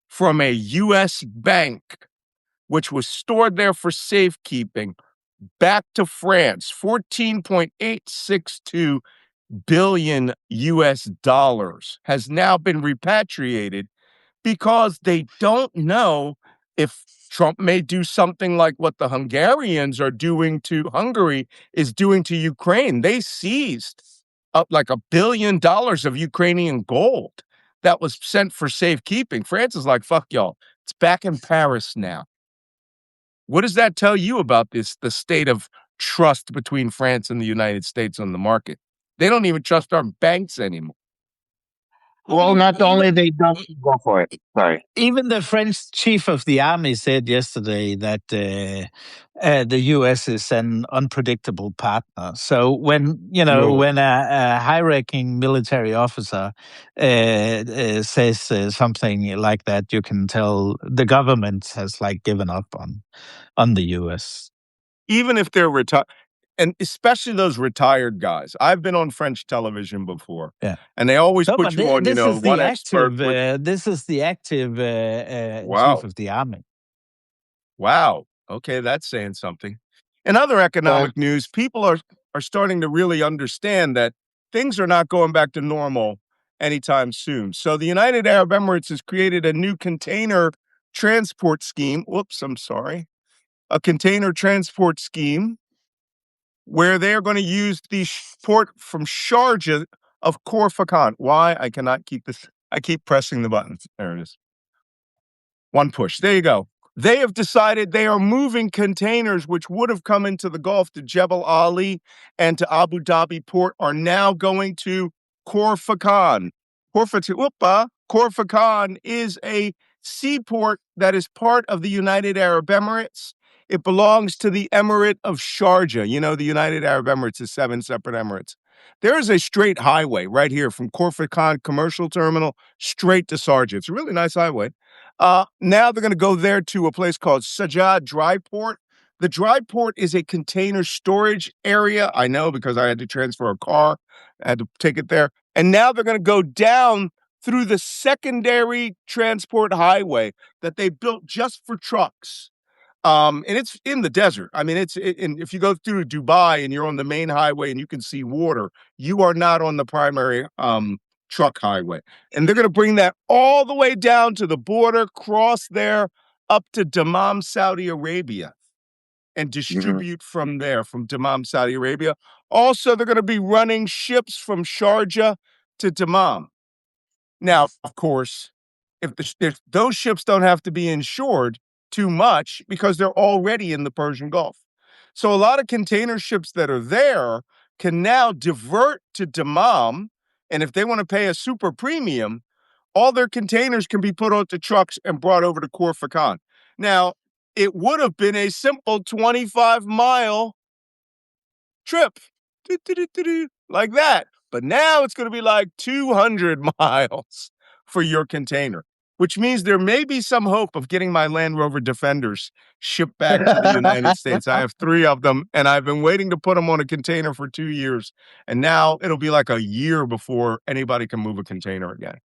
from a U.S. bank, which was stored there for safekeeping, back to France. 14.862 billion US dollars has now been repatriated because they don't know if Trump may do something like what the Hungarians are doing to Hungary is doing to Ukraine. They seized up like $1 billion of Ukrainian gold that was sent for safekeeping. France is like, fuck y'all. It's back in Paris now. What does that tell you about the state of trust between France and the United States on the market? They don't even trust our banks anymore. Well, not only they don't go for it. Sorry. Even the French chief of the army said yesterday that the U.S. is an unpredictable partner. So when when a high-ranking military officer says something like that, you can tell the government has like given up on the U.S. Even if they're retired, and especially those retired guys. I've been on French television before, Yeah. and they always No, put but you on, this is one the expert. active. This is the active Wow. chief of the army. Wow. Okay, that's saying something. In other economic news, people are starting to really understand that things are not going back to normal anytime soon. So the United Arab Emirates has created a new container transport scheme. Whoops, I'm sorry. A container transport scheme where they are going to use the port from Sharjah of Khor-Fakkan. Why? I cannot keep this. I keep pressing the buttons. There it is. One push. There you go. They have decided they are moving containers which would have come into the Gulf to Jebel Ali and to Abu Dhabi port are now going to Khor-Fakkan. Khor-Fakkan is a seaport that is part of the United Arab Emirates. It belongs to the Emirate of Sharjah. You know, the United Arab Emirates is 7 separate emirates. There is a straight highway right here from Khor-Fakkan Commercial Terminal straight to Sharjah. It's a really nice highway. Now they're going to go there to a place called Sajjad Dry Port. The dry port is a container storage area. I know because I had to transfer a car. I had to take it there. And now they're going to go down through the secondary transport highway that they built just for trucks. And it's in the desert. I mean, and if you go through Dubai and you're on the main highway and you can see water, you are not on the primary truck highway. And they're going to bring that all the way down to the border, cross there up to Dammam, Saudi Arabia, and distribute from there, from Dammam, Saudi Arabia. Also, they're going to be running ships from Sharjah to Dammam. Now, of course, if those ships don't have to be insured too much because they're already in the Persian Gulf. So a lot of container ships that are there can now divert to Dammam, and if they want to pay a super premium, all their containers can be put onto trucks and brought over to Khor-Fakkan. Now, it would have been a simple 25-mile trip, like that. But now it's going to be like 200 miles for your container. which means there may be some hope of getting my Land Rover Defenders shipped back to the United States. I have 3 of them, and I've been waiting to put them on a container for 2 years, and now it'll be like a year before anybody can move a container again.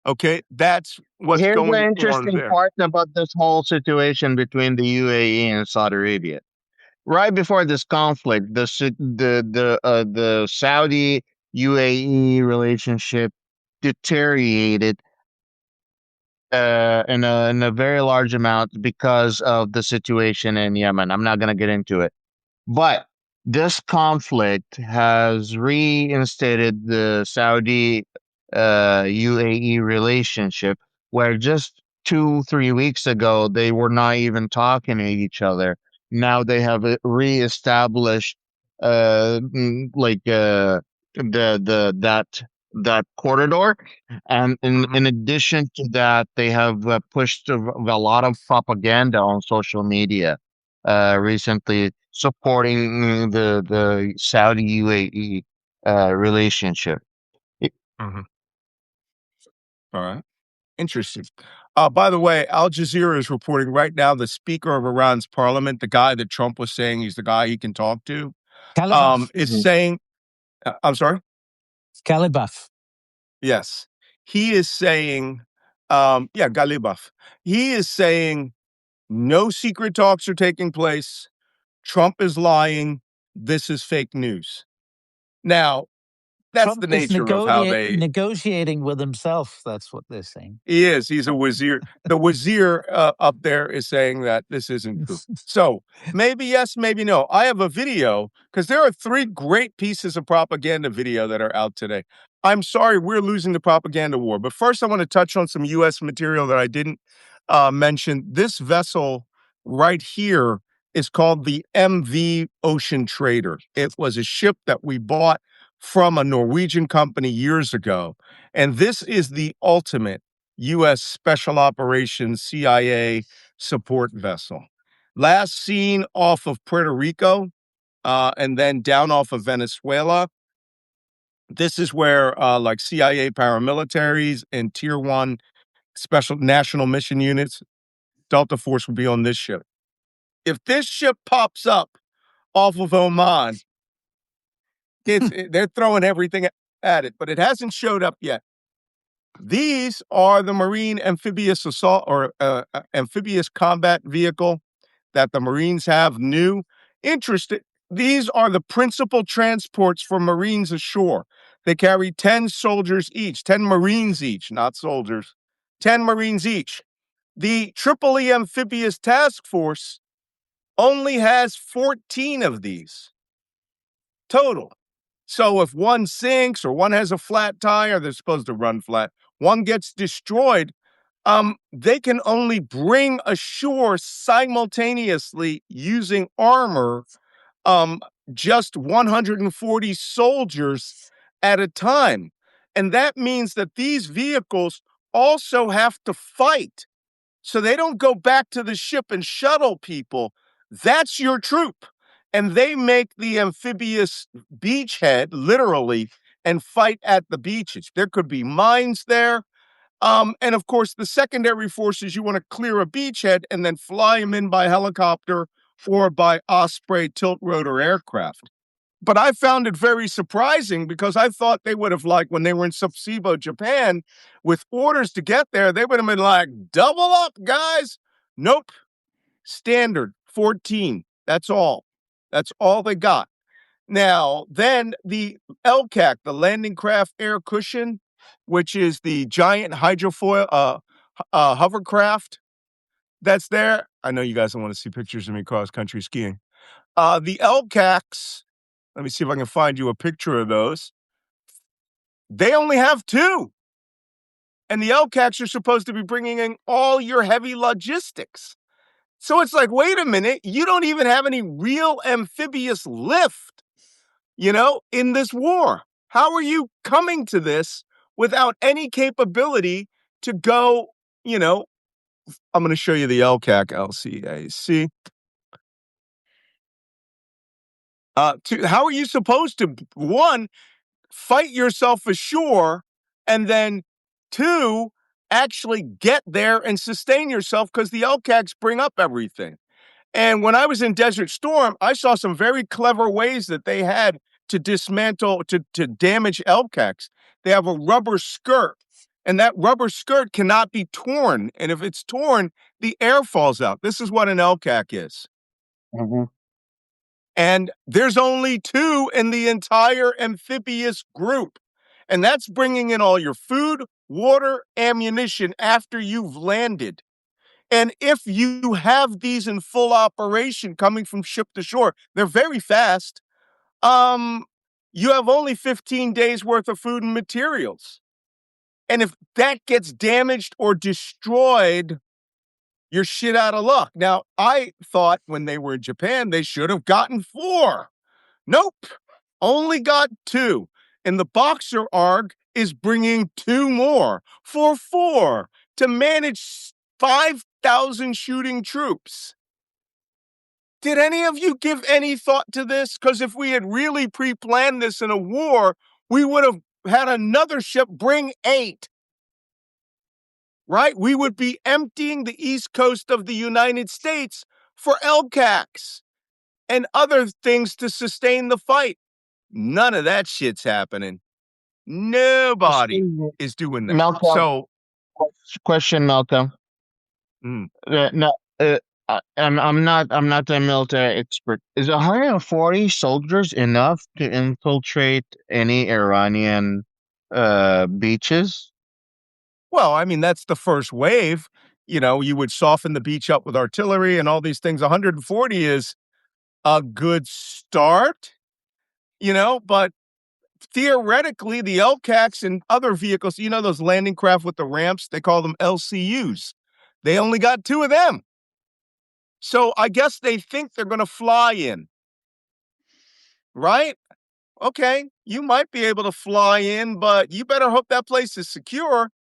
Okay, that's what's Here's the going on interesting there. part about this whole situation between the UAE and Saudi Arabia. Right before this conflict, the Saudi UAE relationship deteriorated in a very large amount because of the situation in Yemen. I'm not going to get into it. But this conflict has reinstated the Saudi UAE relationship, where just 2, 3 weeks ago they were not even talking to each other. Now they have reestablished like that corridor, and in addition to that, they have pushed a lot of propaganda on social media recently supporting the Saudi UAE relationship. Mhm. All right. Interesting. By the way, Al Jazeera is reporting right now the Speaker of Iran's parliament, the guy that Trump was saying he's the guy he can talk to, Calibaf. is Mhm. saying, I'm sorry? Calibaf. Yes. He is saying, yeah, Galibaf. He is saying no secret talks are taking place. Trump is lying. This is fake news. Now, that's the Trump is nature of how they. negotiating with himself. That's what they're saying. He is. He's a wazir. The wazir up there is saying that this isn't true. So maybe yes, maybe no. I have a video because there are 3 great pieces of propaganda video that are out today. I'm sorry, we're losing the propaganda war. But first, I want to touch on some U.S. material that I didn't mention. This vessel right here is called the MV Ocean Trader. It was a ship that we bought from a Norwegian company years ago. And this is the ultimate U.S. Special Operations CIA support vessel. Last seen off of Puerto Rico and then down off of Venezuela. This is where like CIA paramilitaries and Tier 1 special national mission units, Delta Force will be on this ship. If this ship pops up off of Oman, they're throwing everything at it, but it hasn't showed up yet. These are the Marine amphibious assault or amphibious combat vehicle that the Marines have new. Interesting. These are the principal transports for Marines ashore. They carry 10 soldiers each, 10 Marines each, not soldiers, 10 Marines each. The Tripoli Amphibious Task Force only has 14 of these total. So if one sinks or one has a flat tire, they're supposed to run flat. One gets destroyed, they can only bring ashore simultaneously using armor, just 140 soldiers at a time. And that means that these vehicles also have to fight. So they don't go back to the ship and shuttle people. That's your troop. And they make the amphibious beachhead, literally, and fight at the beaches. There could be mines there. And of course, the secondary forces, you want to clear a beachhead and then fly them in by helicopter or by Osprey tilt rotor aircraft. But I found it very surprising because I thought they would have, like when they were in Sasebo, Japan, with orders to get there, they would have been like, double up, guys. Nope. Standard 14. That's all. That's all they got. Now, then the LCAC, the Landing Craft Air Cushion, which is the giant hydrofoil hovercraft that's there. I know you guys don't want to see pictures of me cross country skiing. The LCACs, let me see if I can find you a picture of those. They only have 2. And the LCACs are supposed to be bringing in all your heavy logistics. So it's like, wait a minute, you don't even have any real amphibious lift, in this war. How are you coming to this without any capability to go, I'm going to show you the LCAC LCAC. How are you supposed to, 1, fight yourself ashore, and then 2, actually get there and sustain yourself because the LCACs bring up everything. And when I was in Desert Storm, I saw some very clever ways that they had to dismantle, to damage LCACs. They have a rubber skirt, and that rubber skirt cannot be torn. And if it's torn, the air falls out. This is what an LCAC is. Mhm. And there's only 2 in the entire amphibious group. And that's bringing in all your food, water, ammunition after you've landed. And if you have these in full operation coming from ship to shore, they're very fast. You have only 15 days worth of food and materials. And if that gets damaged or destroyed, you're shit out of luck. Now, I thought when they were in Japan, they should have gotten 4. Nope, only got 2. And the Boxer ARG is bringing 2 more for 4 to manage 5,000 shooting troops. Did any of you give any thought to this? Because if we had really pre-planned this in a war, we would have had another ship bring 8. Right? We would be emptying the east coast of the United States for LCACs and other things to sustain the fight. None of that shit's happening. Nobody is doing that. Malcolm, So, question, Malcolm. mm, No, I'm not a military expert. Is 140 soldiers enough to infiltrate any Iranian beaches? well, I mean, that's the first wave. You would soften the beach up with artillery and all these things. 140 is a good start, but theoretically, the LCACs and other vehicles, those landing craft with the ramps, they call them LCUs. They only got 2 of them. So I guess they think they're going to fly in, right? Okay, you might be able to fly in, but you better hope that place is secure.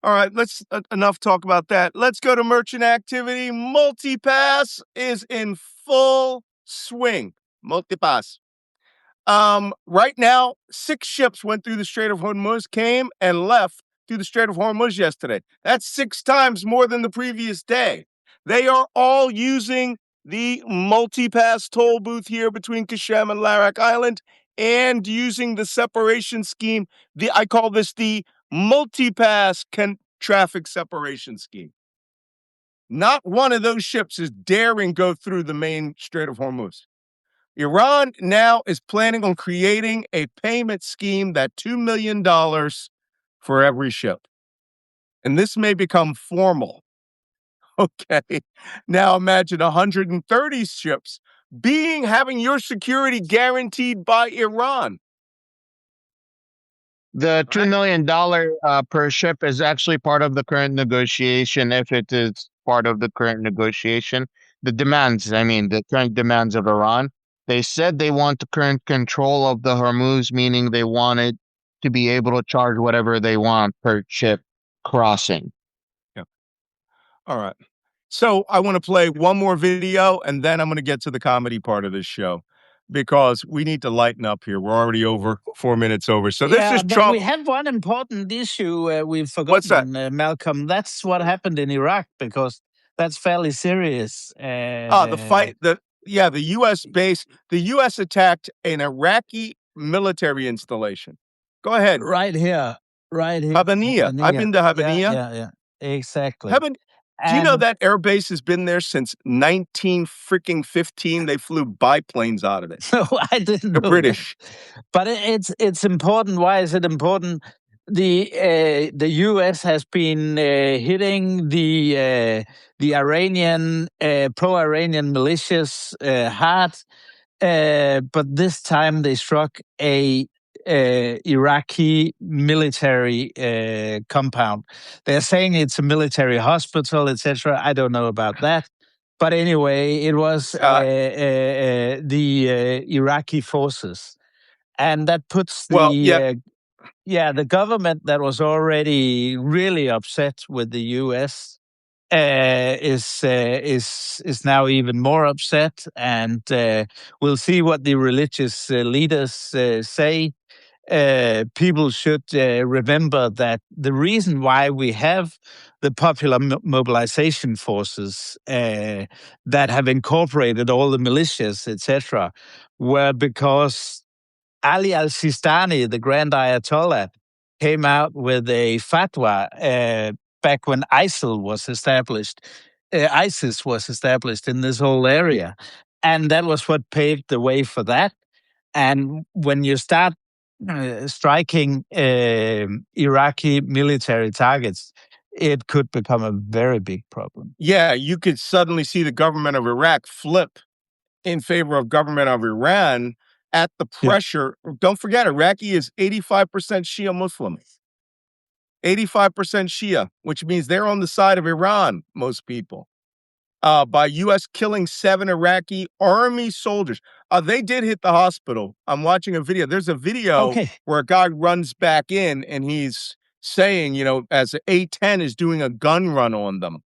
All right, let's enough talk about that. Let's go to merchant activity. Multipass is in full swing. Multipass. Right now, 6 ships went through the Strait of Hormuz, came and left through the Strait of Hormuz yesterday. That's 6 times more than the previous day. They are all using the multipass toll booth here between Kashem and Larak Island and using the separation scheme. I call this the multipass traffic separation scheme. Not one of those ships is daring go through the main Strait of Hormuz. Iran now is planning on creating a payment scheme that $2 million for every ship. And this may become formal. Okay. Now imagine 130 ships having your security guaranteed by Iran. The $2 million per ship is actually part of the current negotiation. If it is part of the current negotiation, the current demands of Iran. They said they want the current control of the Hormuz, meaning they wanted to be able to charge whatever they want per ship crossing. Yeah. All right. So I want to play one more video, and then I'm going to get to the comedy part of this show because we need to lighten up here. We're already over 4 minutes over. So this is but Trump. we have one important issue we've What's that? forgotten, Malcolm. That's what happened in Iraq, because that's fairly serious. The fight, the U.S. base, the U.S. attacked an Iraqi military installation. Go ahead. Right here. Habaniyah. I've been to Habaniyah. Yeah, exactly. Do you know that air base has been there since 1915? They flew biplanes out of it. No, I didn't The know British. that. But it's important. Why is it important? The U.S. has been hitting the Iranian pro-Iranian militias hard, but this time they struck a Iraqi military compound. They're saying it's a military hospital, etc. I don't know about that. But anyway, it was the Iraqi forces. And that puts the government that was already really upset with the U.S. Is now even more upset, and we'll see what the religious leaders say. people should remember that the reason why we have the popular mobilization forces that have incorporated all the militias, etc., were because Ali al-Sistani, the Grand Ayatollah, came out with a fatwa back when ISIL was established. ISIS was established in this whole area. And that was what paved the way for that. And when you start striking Iraqi military targets, it could become a very big problem. Yeah, you could suddenly see the government of Iraq flip in favor of government of Iran at the pressure. Yeah. Don't forget, Iraqi is 85% Shia Muslim. 85% Shia, which means they're on the side of Iran, most people. By U.S. killing 7 Iraqi army soldiers. They did hit the hospital. I'm watching a video. There's a video where a guy runs back in and he's saying, as A-10 is doing a gun run on them.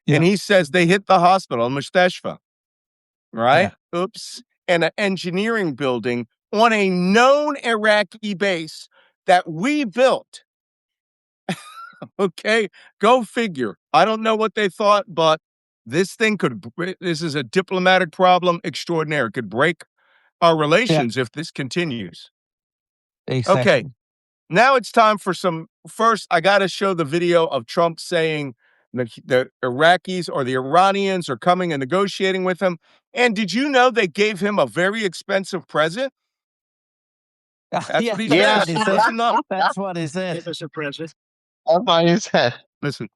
Yeah. And he says they hit the hospital, Mustashfa, right? Yeah. Oops. And an engineering building on a known Iraqi base that we built. Okay, go figure. I don't know what they thought, but this is a diplomatic problem extraordinaire. It could break our relations if this continues. Exactly. Okay, now it's time for first, I got to show the video of Trump saying the Iraqis or the Iranians are coming and negotiating with him. And did you know they gave him a very expensive present? That's what he said. That's what he said. Give us a present. That's what he said. Listen.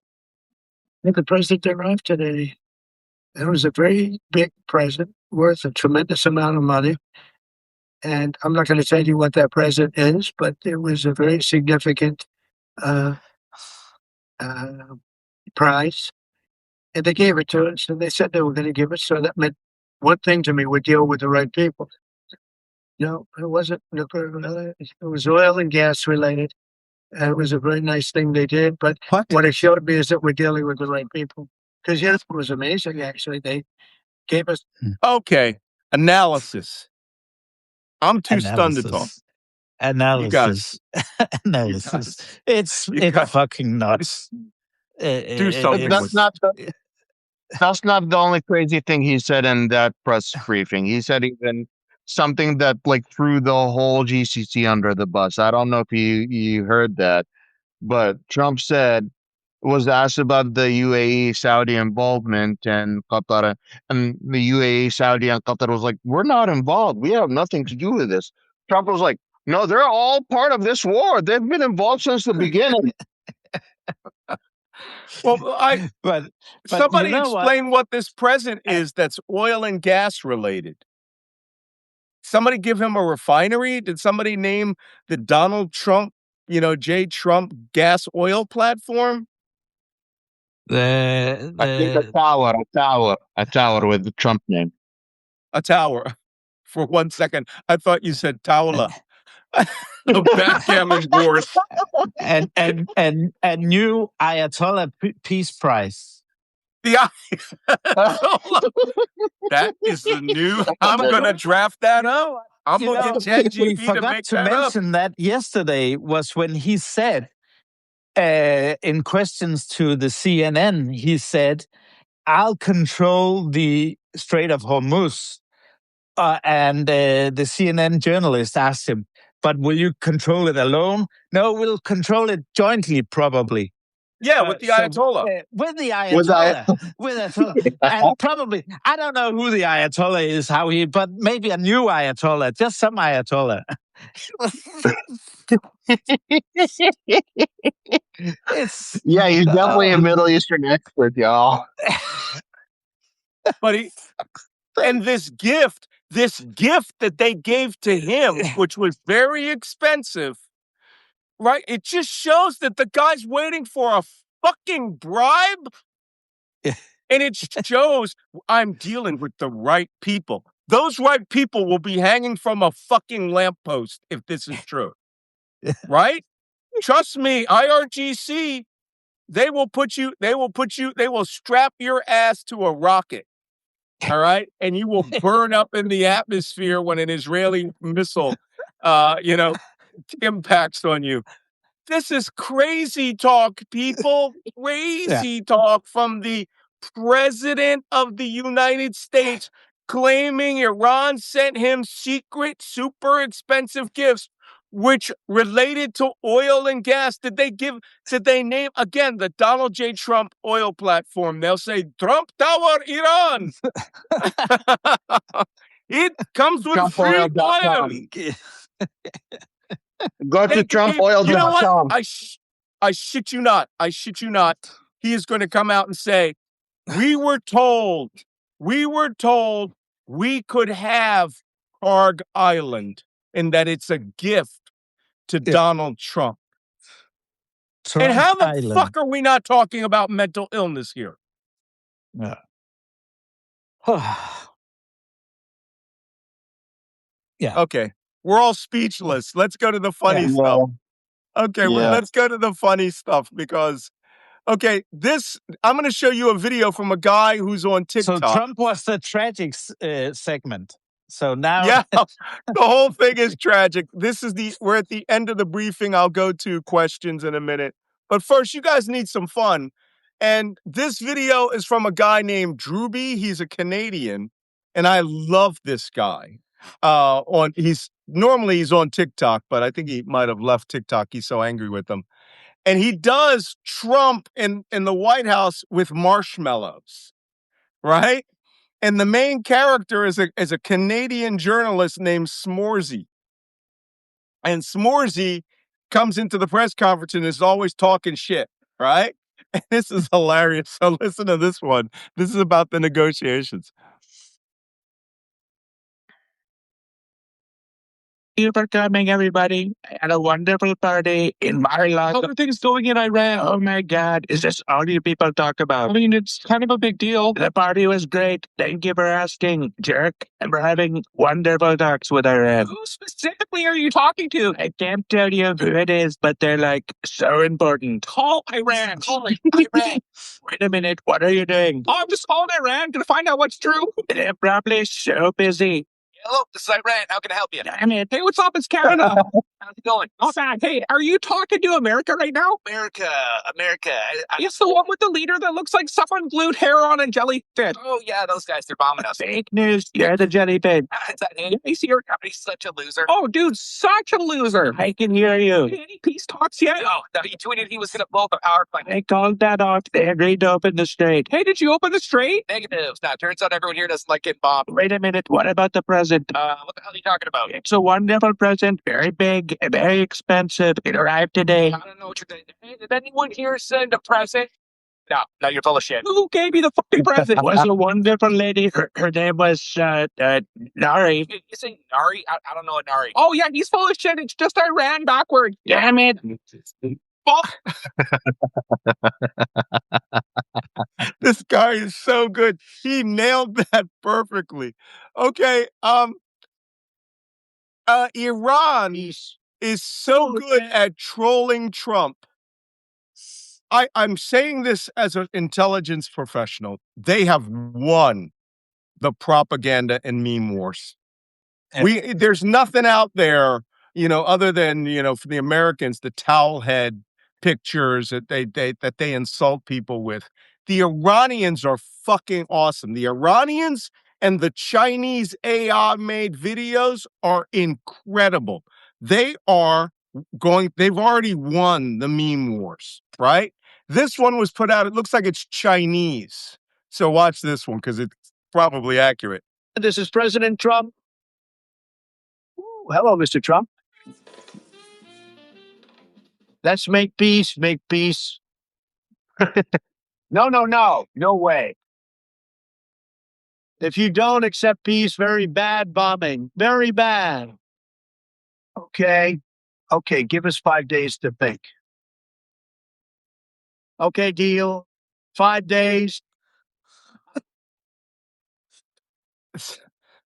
The president arrived today. It was a very big present worth a tremendous amount of money. And I'm not going to tell you what that present is, but it was a very significant prize. And they gave it to us, and they said they were going to give it. So that meant one thing to me: we deal with the right people. No, it wasn't nuclear related. It was oil and gas related. It was a very nice thing they did. But what it showed me is that we're dealing with the right people. Because, it was amazing, actually. They gave us... Okay, analysis. I'm too stunned to talk. Analysis. Analysis. It's fucking nuts. Do something. That's not the only crazy thing he said in that press briefing. He said even something that threw the whole GCC under the bus. I don't know if you heard that, but Trump was asked about the UAE Saudi involvement and Qatar, and the UAE Saudi and Qatar was like, we're not involved. We have nothing to do with this. Trump was like, no, they're all part of this war. They've been involved since the beginning. Well, but somebody explain what this present is that's oil and gas related. Somebody give him a refinery? Did somebody name the Donald Trump, J. Trump gas oil platform? I think a tower with the Trump name. A tower. For 1 second, I thought you said Towla. A backgammon board. And new Ayatollah Peace Prize. The Ayatollah. That is the new. I'm going to draft that up. I'm going to get ChatGPT we forgot to mention that yesterday was when he said, in questions to the CNN, he said, I'll control the Strait of Hormuz. And the CNN journalist asked him, but will you control it alone? No, we'll control it jointly, probably. Yeah, with the Ayatollah. With the Ayatollah. And probably, I don't know who the Ayatollah is, but maybe a new Ayatollah, just some Ayatollah. He's definitely a Middle Eastern expert, y'all. But and this gift that they gave to him, which was very expensive, right? It just shows that the guy's waiting for a fucking bribe. And it shows I'm dealing with the right people. Those right people will be hanging from a fucking lamppost if this is true. Right? Trust me, IRGC, they will strap your ass to a rocket. All right? And you will burn up in the atmosphere when an Israeli missile, impacts on you. This is crazy talk, people. Crazy talk from the president of the United States claiming Iran sent him secret, super expensive gifts, which related to oil and gas. Did they name, again, the Donald J. Trump oil platform? They'll say, Trump Tower Iran. It comes with free oil. Go to TrumpOil.com. You know what? I shit you not. I shit you not. He is going to come out and say, we were told we could have Karg Island and that it's a gift to Donald Trump. And how the fuck are we not talking about mental illness here? Yeah. Yeah. Okay. We're all speechless. Let's go to the funny stuff. Okay, well, let's go to the funny stuff because, okay, I'm going to show you a video from a guy who's on TikTok. So Trump was the tragic segment. So now... Yeah, the whole thing is tragic. We're at the end of the briefing. I'll go to questions in a minute. But first, you guys need some fun. And this video is from a guy named Drewby. He's a Canadian. And I love this guy. Normally he's on TikTok, but I think he might have left TikTok. He's so angry with them. And he does Trump in the White House with marshmallows, right? And the main character is a Canadian journalist named S'moresy. And S'moresy comes into the press conference and is always talking shit, right? And this is hilarious. So listen to this one. This is about the negotiations. Thank you for coming, everybody. I had a wonderful party in Mar-a-Lago. How are things going in Iran? Oh my God, is this all you people talk about? I mean, it's kind of a big deal. The party was great. Thank you for asking, jerk. And we're having wonderful talks with Iran. Who specifically are you talking to? I can't tell you who it is, but they're like so important. Call Iran. Call Iran. Wait a minute, what are you doing? Oh, I'm just calling Iran to find out what's true. They're probably so busy. Hello, this is Iran. How can I help you? Damn it. Hey, what's up? It's Canada. How's it going? Not bad. Hey, are you talking to America right now? America. It's the one with the leader that looks like someone glued hair on a jellyfish. Oh, yeah, those guys, they're bombing us. Fake news. You're the jellyfish. Is that him? I see your company's such a loser. Oh, dude, such a loser. I can hear you. Any peace talks yet? Oh, no, he tweeted he was going to blow up the power plant. They called that off. They agreed to open the strait. Hey, did you open the strait? Negative. Now, turns out everyone here doesn't like getting bombed. Wait a minute. What about the president? What the hell are you talking about? It's a wonderful present, very big, very expensive. It arrived today. I don't know what you're saying. Hey, did anyone here send a present? No, you're full of shit. Who gave you the fucking present? It was a wonderful lady. Her name was Nari. You say Nari? I don't know a Nari. Oh, yeah, he's full of shit. It's just Iran backward. Damn it. This guy is so good. He nailed that perfectly. Okay, Iran is so good at trolling Trump. I'm saying this as an intelligence professional. They have won the propaganda and meme wars. There's nothing out there, other than, for the Americans, the towel head pictures that they insult people with. The Iranians are fucking awesome. The Iranians and the Chinese AI made videos are incredible. They've already won the meme wars, right? This one was put out, it looks like it's Chinese. So watch this one because it's probably accurate. This is President Trump. Ooh, hello, Mr. Trump. Let's make peace, No way. If you don't accept peace, very bad bombing. Very bad. Okay, give us 5 days to think. Okay, deal. 5 days.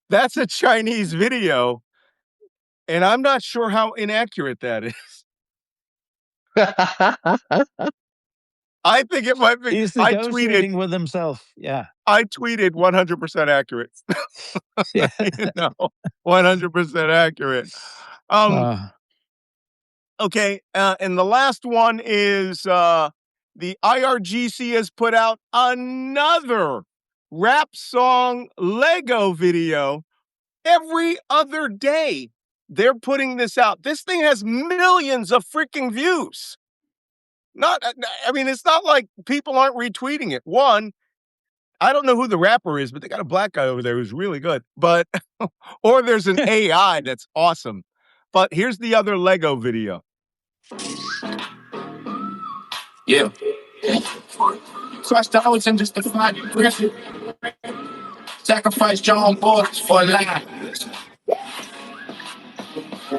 That's a Chinese video, and I'm not sure how inaccurate that is. I think it might be. He's negotiating with himself. Yeah. I tweeted 100% accurate. Yeah. 100% accurate. Okay, and the last one is the IRGC has put out another rap song Lego video every other day. They're putting this out. This thing has millions of freaking views. It's not like people aren't retweeting it. One, I don't know who the rapper is, but they got a black guy over there who's really good. But or there's an AI that's awesome. But here's the other Lego video. Yeah. Trust the oaths and just defy the aggressive. Sacrifice your own boys for a lie.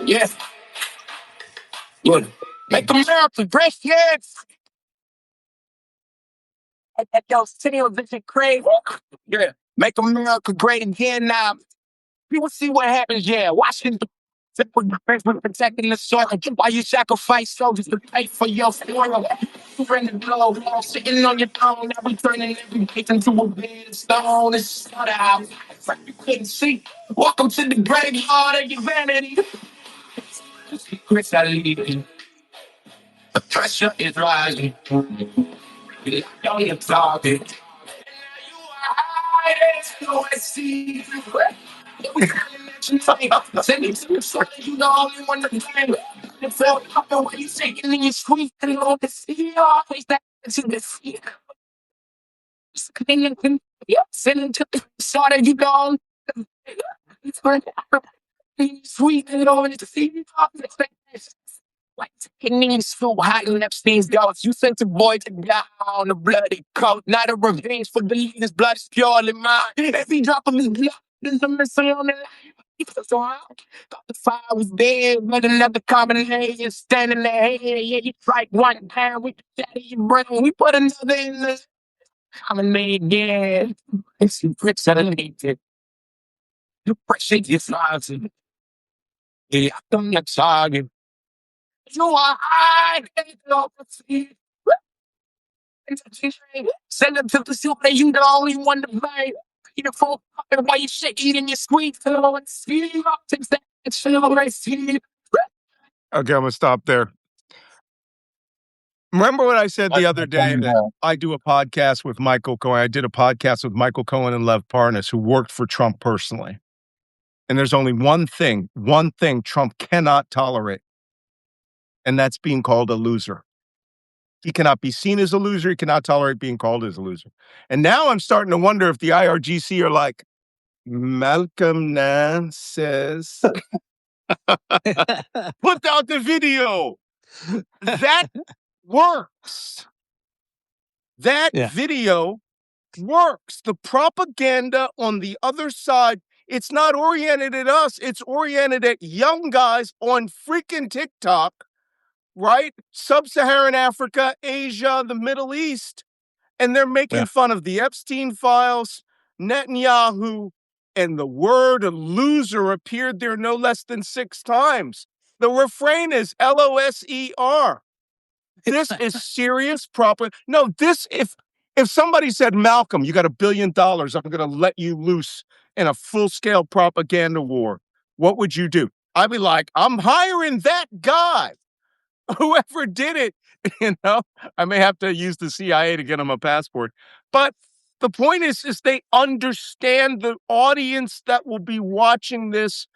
Yeah. Good. Make America great, yes. At your city of vision crave. Yeah. Make America great again now. People see what happens, yeah. Washington. Protecting the soil. Why you sacrifice soldiers to pay for your spoil? Friend the glow, all sitting on your throne. Now we turning every place into a bed of stone. It's not a house. Like you couldn't see. Welcome to the graveyard of your vanity. Secrets are leading. The pressure is rising. You locked on your target. And now you are hiding. No, I see you. Send it to the side, you the only one to blame. It felt up the way you shaking in your sweet and all the sea. Always that to the sea. Send it to the side, you gone. Sweet and all the sea. Like taking so high in Epstein's dogs. You sent the boy to die on a bloody coat. Not a revenge for the leader's blood is purely mine. Every drop of his blood is a missile on the line. So I thought the fire was dead, but another combination standing there. Yeah, you strike one time, we shatter your brain. We put another in the combination again. It's secrets that are needed. You appreciate your flaws. Yeah, I don't get target. You are high, send them to the super, you the only one to blame. Beautiful, why you shit eating your sweet fellow and see that it's right. Okay, I'm gonna stop there. Remember what I said the other day that I do a podcast with Michael Cohen. I did a podcast with Michael Cohen and Lev Parnas, who worked for Trump personally. And there's only one thing Trump cannot tolerate, and that's being called a loser. He cannot be seen as a loser. He cannot tolerate being called as a loser. And now I'm starting to wonder if the IRGC are like, Malcolm Nance says, put out the video. That works. That video works. The propaganda on the other side, it's not oriented at us. It's oriented at young guys on freaking TikTok, right? Sub-Saharan Africa, Asia, the Middle East. And they're making fun of the Epstein files, Netanyahu, and the word loser appeared there no less than 6 times. The refrain is LOSER. This is serious proper. No, if somebody said, Malcolm, you got $1 billion, I'm going to let you loose in a full-scale propaganda war, what would you do? I'd be like, I'm hiring that guy. Whoever did it, I may have to use the CIA to get him a passport. But the point is they understand the audience that will be watching this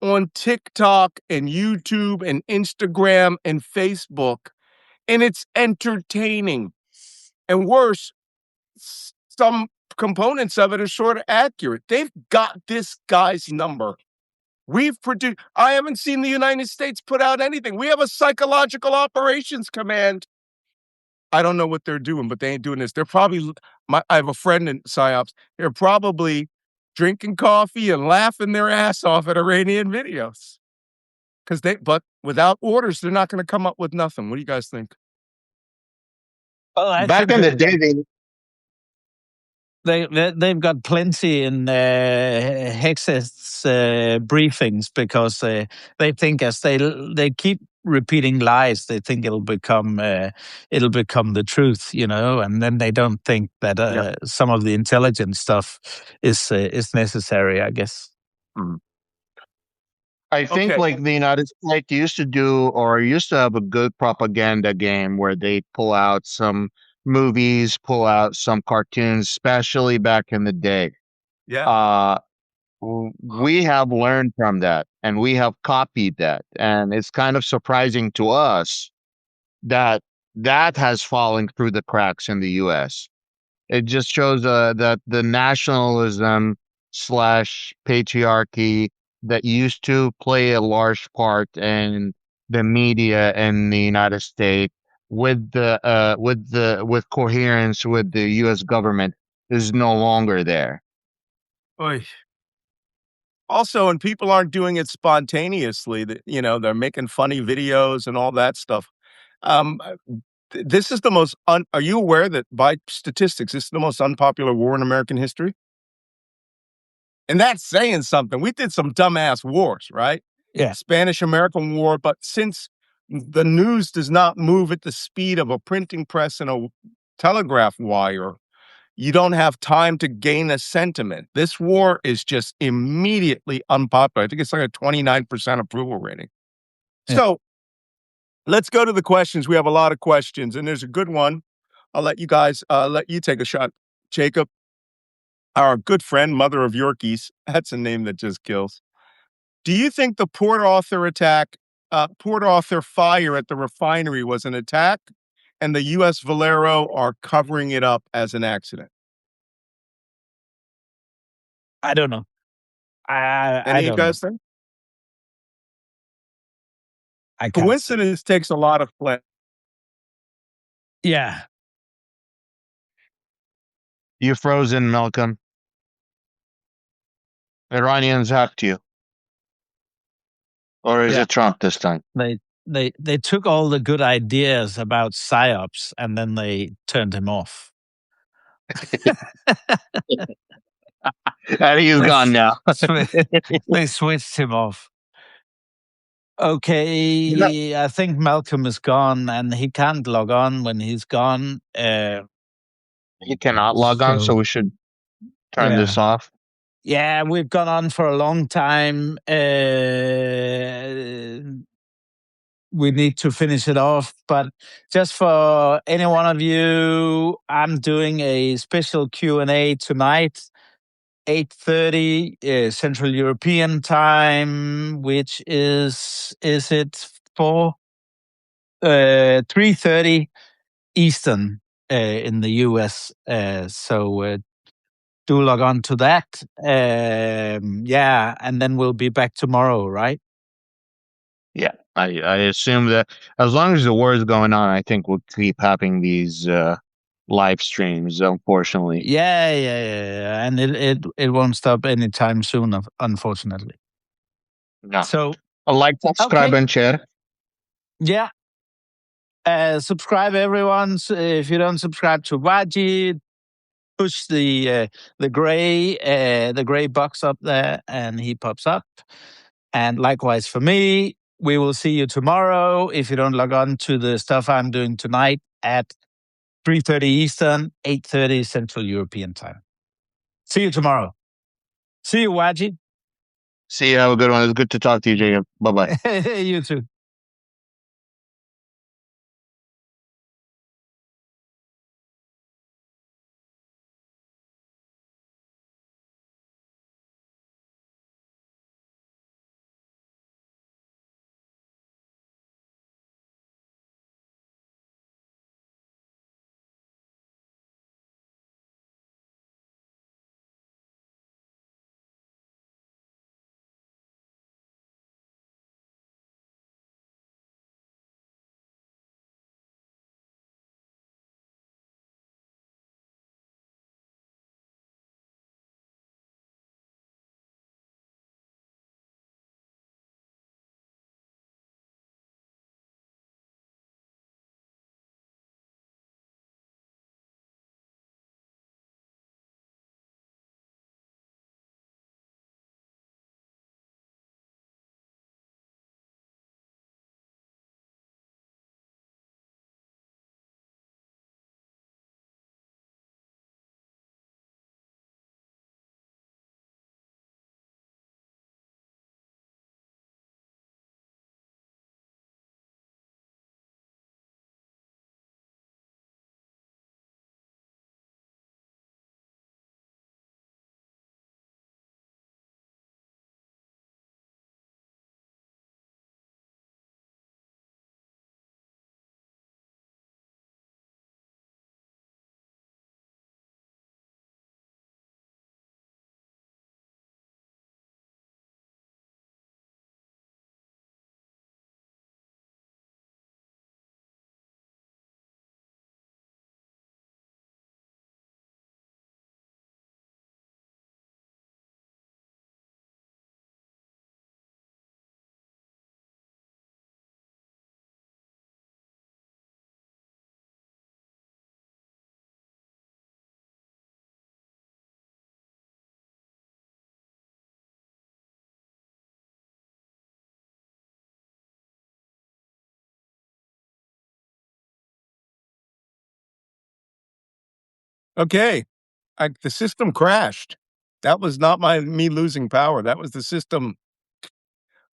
on TikTok and YouTube and Instagram and Facebook. And it's entertaining. And worse, some components of it are sort of accurate. They've got this guy's number. I haven't seen the United States put out anything. We have a psychological operations command. I don't know what they're doing, but they ain't doing this. They're probably, I have a friend in PsyOps. They're probably drinking coffee and laughing their ass off at Iranian videos. But without orders, they're not going to come up with nothing. What do you guys think? Well, Back in the day, they've got plenty in Hex's briefings because they think as they keep repeating lies, they think it'll become the truth, and then they don't think that some of the intelligent stuff is necessary, I guess. Mm. I think Okay. like the United States used to do or used to have a good propaganda game where they pull out some movies, pull out some cartoons, especially back in the day. Yeah. Uh, we have learned from that and we have copied that. And it's kind of surprising to us that that has fallen through the cracks in the US. It just shows that the nationalism slash patriarchy that used to play a large part in the media in the United States with coherence with the US government is no longer there. Oy. Also, and people aren't doing it spontaneously, that, they're making funny videos and all that stuff. This is the most are you aware that by statistics, this is the most unpopular war in American history? And that's saying something. We did some dumbass wars, right? Yeah. Spanish-American War, but since the news does not move at the speed of a printing press and a telegraph wire, you don't have time to gain a sentiment. This war is just immediately unpopular. I think it's like a 29% approval rating. Yeah. So let's go to the questions. We have a lot of questions, and there's a good one. I'll let you guys let you take a shot. Jacob, our good friend, mother of Yorkies. That's a name that just kills. Do you think the Port Arthur fire at the refinery was an attack, and the U.S. Valero are covering it up as an accident? I don't know. I Any of you don't know. guys think? I can't say. Coincidence takes a lot of play. Yeah. You frozen, Malcolm. Iranians hacked you. Or is Yeah. it Trump this time? They took all the good ideas about psyops and then they turned him off. And he's gone now. They switched him off. Okay, I think Malcolm is gone and he can't log on when he's gone. He cannot log on, so So we should turn yeah. this off. Yeah, we've gone on for a long time. We need to finish it off, but just for any one of you, I'm doing a special Q&A tonight, 8:30 Central European time, which is it for 3:30 Eastern in the US. So do log on to that. Yeah, and then we'll be back tomorrow, right? Yeah, I assume that as long as the war is going on, I think we'll keep having these live streams. Unfortunately, Yeah. And it won't stop anytime soon, unfortunately. no. So Like, subscribe, okay, and share. yeah. Subscribe, everyone. If you don't subscribe to Wajeeh, push the gray box up there, and he pops up. And likewise for me, we will see you tomorrow. If you don't log on to the stuff I'm doing tonight at 3:30 Eastern, 8:30 Central European time. See you tomorrow. See you, Wajeeh. See you. Have a good one. It's good to talk to you, Jacob. Bye bye. You too. Okay. The system crashed. That was not me losing power. That was the system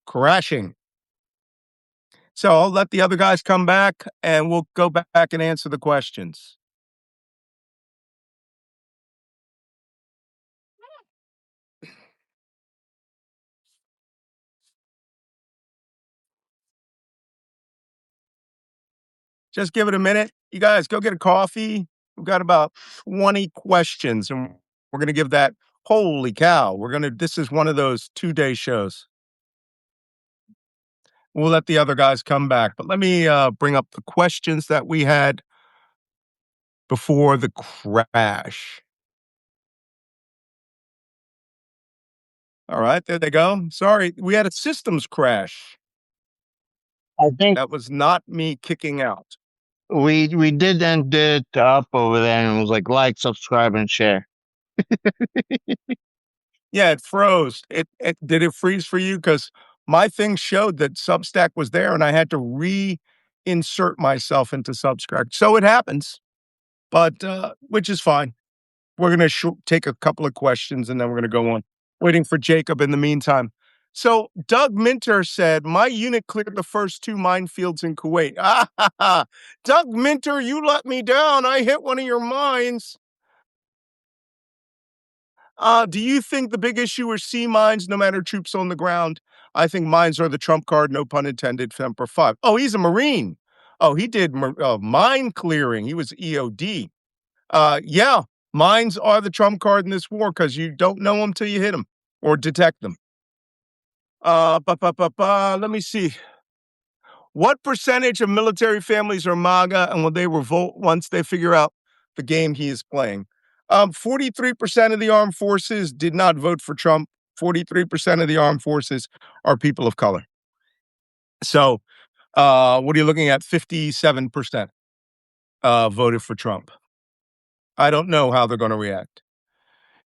crashing. So I'll let the other guys come back and we'll go back and answer the questions. Just give it a minute. You guys go get a coffee. We've got about 20 questions and we're going to give that. Holy cow. This is one of those 2-day shows. We'll let the other guys come back, but let me bring up the questions that we had before the crash. All right, there they go. Sorry, we had a systems crash. I think That was not me kicking out. we did end it up over there, and it was like, subscribe, and share. Yeah, it froze. Did it freeze for you? Because my thing showed that Substack was there, and I had to reinsert myself into Substack. So it happens, but which is fine. We're going to take a couple of questions, and then we're going to go on. Waiting for Jacob in the meantime. So Doug Minter said, my unit cleared the first 2 minefields in Kuwait. Doug Minter, you let me down. I hit one of your mines. Do you think the big issue are sea mines, no matter troops on the ground? I think mines are the trump card, no pun intended, Femper 5. Oh, he's a Marine. Oh, he did mine clearing. He was EOD. Yeah, mines are the trump card in this war because you don't know them till you hit them or detect them. Let me see. What percentage of military families are MAGA and will they revolt once they figure out the game he is playing? 43% of the armed forces did not vote for Trump. 43% of the armed forces are people of color. So, what are you looking at? 57% voted for Trump. I don't know how they're going to react.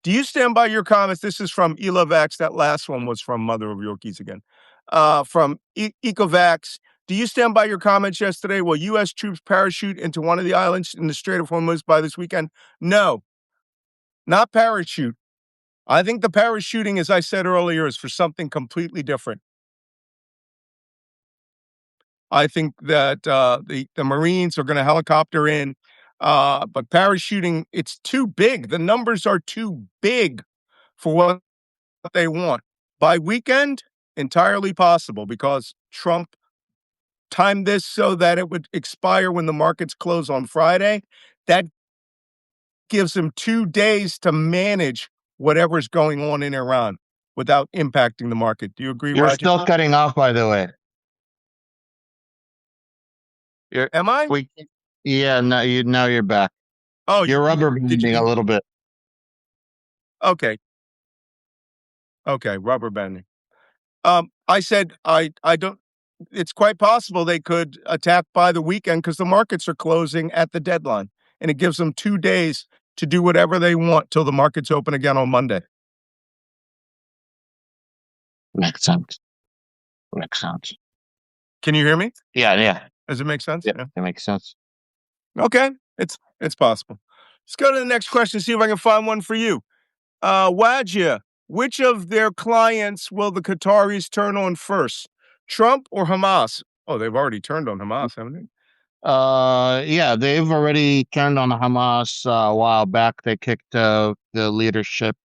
Do you stand by your comments? This is from Elovax. That last one was from Mother of Yorkies again. From Ecovax. Do you stand by your comments yesterday? Will U.S. troops parachute into one of the islands in the Strait of Hormuz by this weekend? No, not parachute. I think the parachuting, as I said earlier, is for something completely different. I think that the Marines are going to helicopter in, but parachuting, it's too big. The numbers are too big for what they want. By weekend, entirely possible because Trump timed this so that it would expire when the markets close on Friday. That gives him 2 days to manage whatever's going on in Iran without impacting the market. Do you agree, You're Wajeeh? still cutting off, by the way. Am I? Yeah, now you're back. Oh, You're rubber banding a little bit. Okay. Okay, rubber banding. I said I don't. It's quite possible they could attack by the weekend because the markets are closing at the deadline, and it gives them 2 days to do whatever they want till the markets open again on Monday. Makes sense. Makes sense. Can you hear me? Yeah. Does it make sense? Yeah, it makes sense. Okay, it's possible. Let's go to the next question. See if I can find one for you. Wajeeh, which of their clients will the Qataris turn on first, Trump or Hamas? Oh, they've already turned on Hamas, haven't they? Yeah, they've already turned on Hamas a while back. They kicked the leadership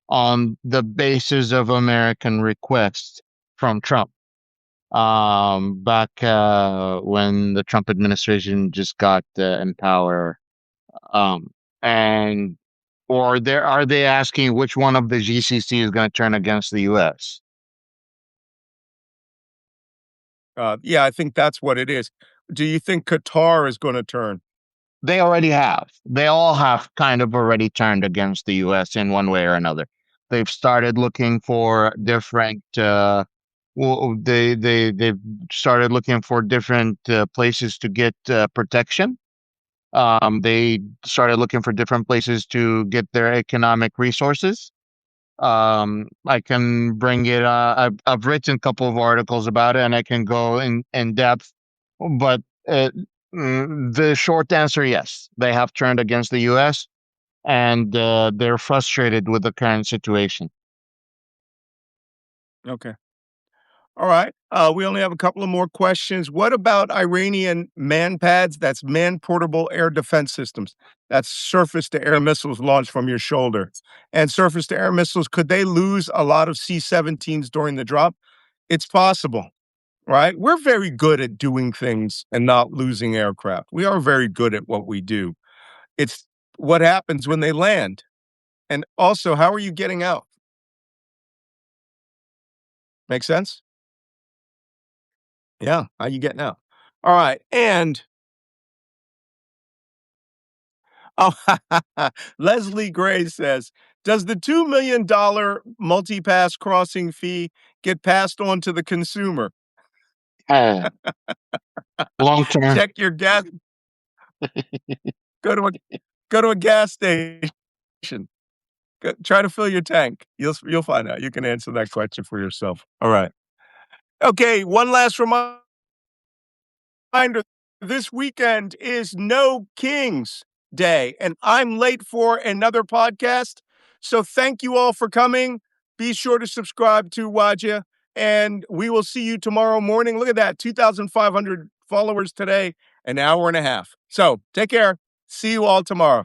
on the basis of American requests from Trump. Back when the Trump administration just got in power, and or are they asking which one of the GCC is going to turn against the U.S.? Yeah, I think that's what it is. Do you think Qatar is going to turn? They already have. They all have kind of already turned against the U.S. in one way or another. They've started looking for different. They've started looking for different places to get protection. They started looking for different places to get their economic resources. I can bring it. I've written a couple of articles about it, and I can go in depth. But the short answer, yes, they have turned against the U.S. and they're frustrated with the current situation. Okay. All right. We only have a couple of more questions. What about Iranian man pads? That's man portable air defense systems. That's surface to air missiles launched from your shoulder. And surface to air missiles, could they lose a lot of C-17s during the drop? It's possible, right? We're very good at doing things and not losing aircraft. We are very good at what we do. It's what happens when they land. And also, how are you getting out? Make sense? Yeah. How you getting out? All right. And oh, Leslie Gray says, does the $2 million multi-pass crossing fee get passed on to the consumer? Long term. Check your gas. Go to a gas station. Try to fill your tank. You'll find out. You can answer that question for yourself. All right. Okay. One last reminder. This weekend is No Kings Day, and I'm late for another podcast. So thank you all for coming. Be sure to subscribe to Wajeeh, and we will see you tomorrow morning. Look at that, 2,500 followers today, an hour and a half. So take care. See you all tomorrow.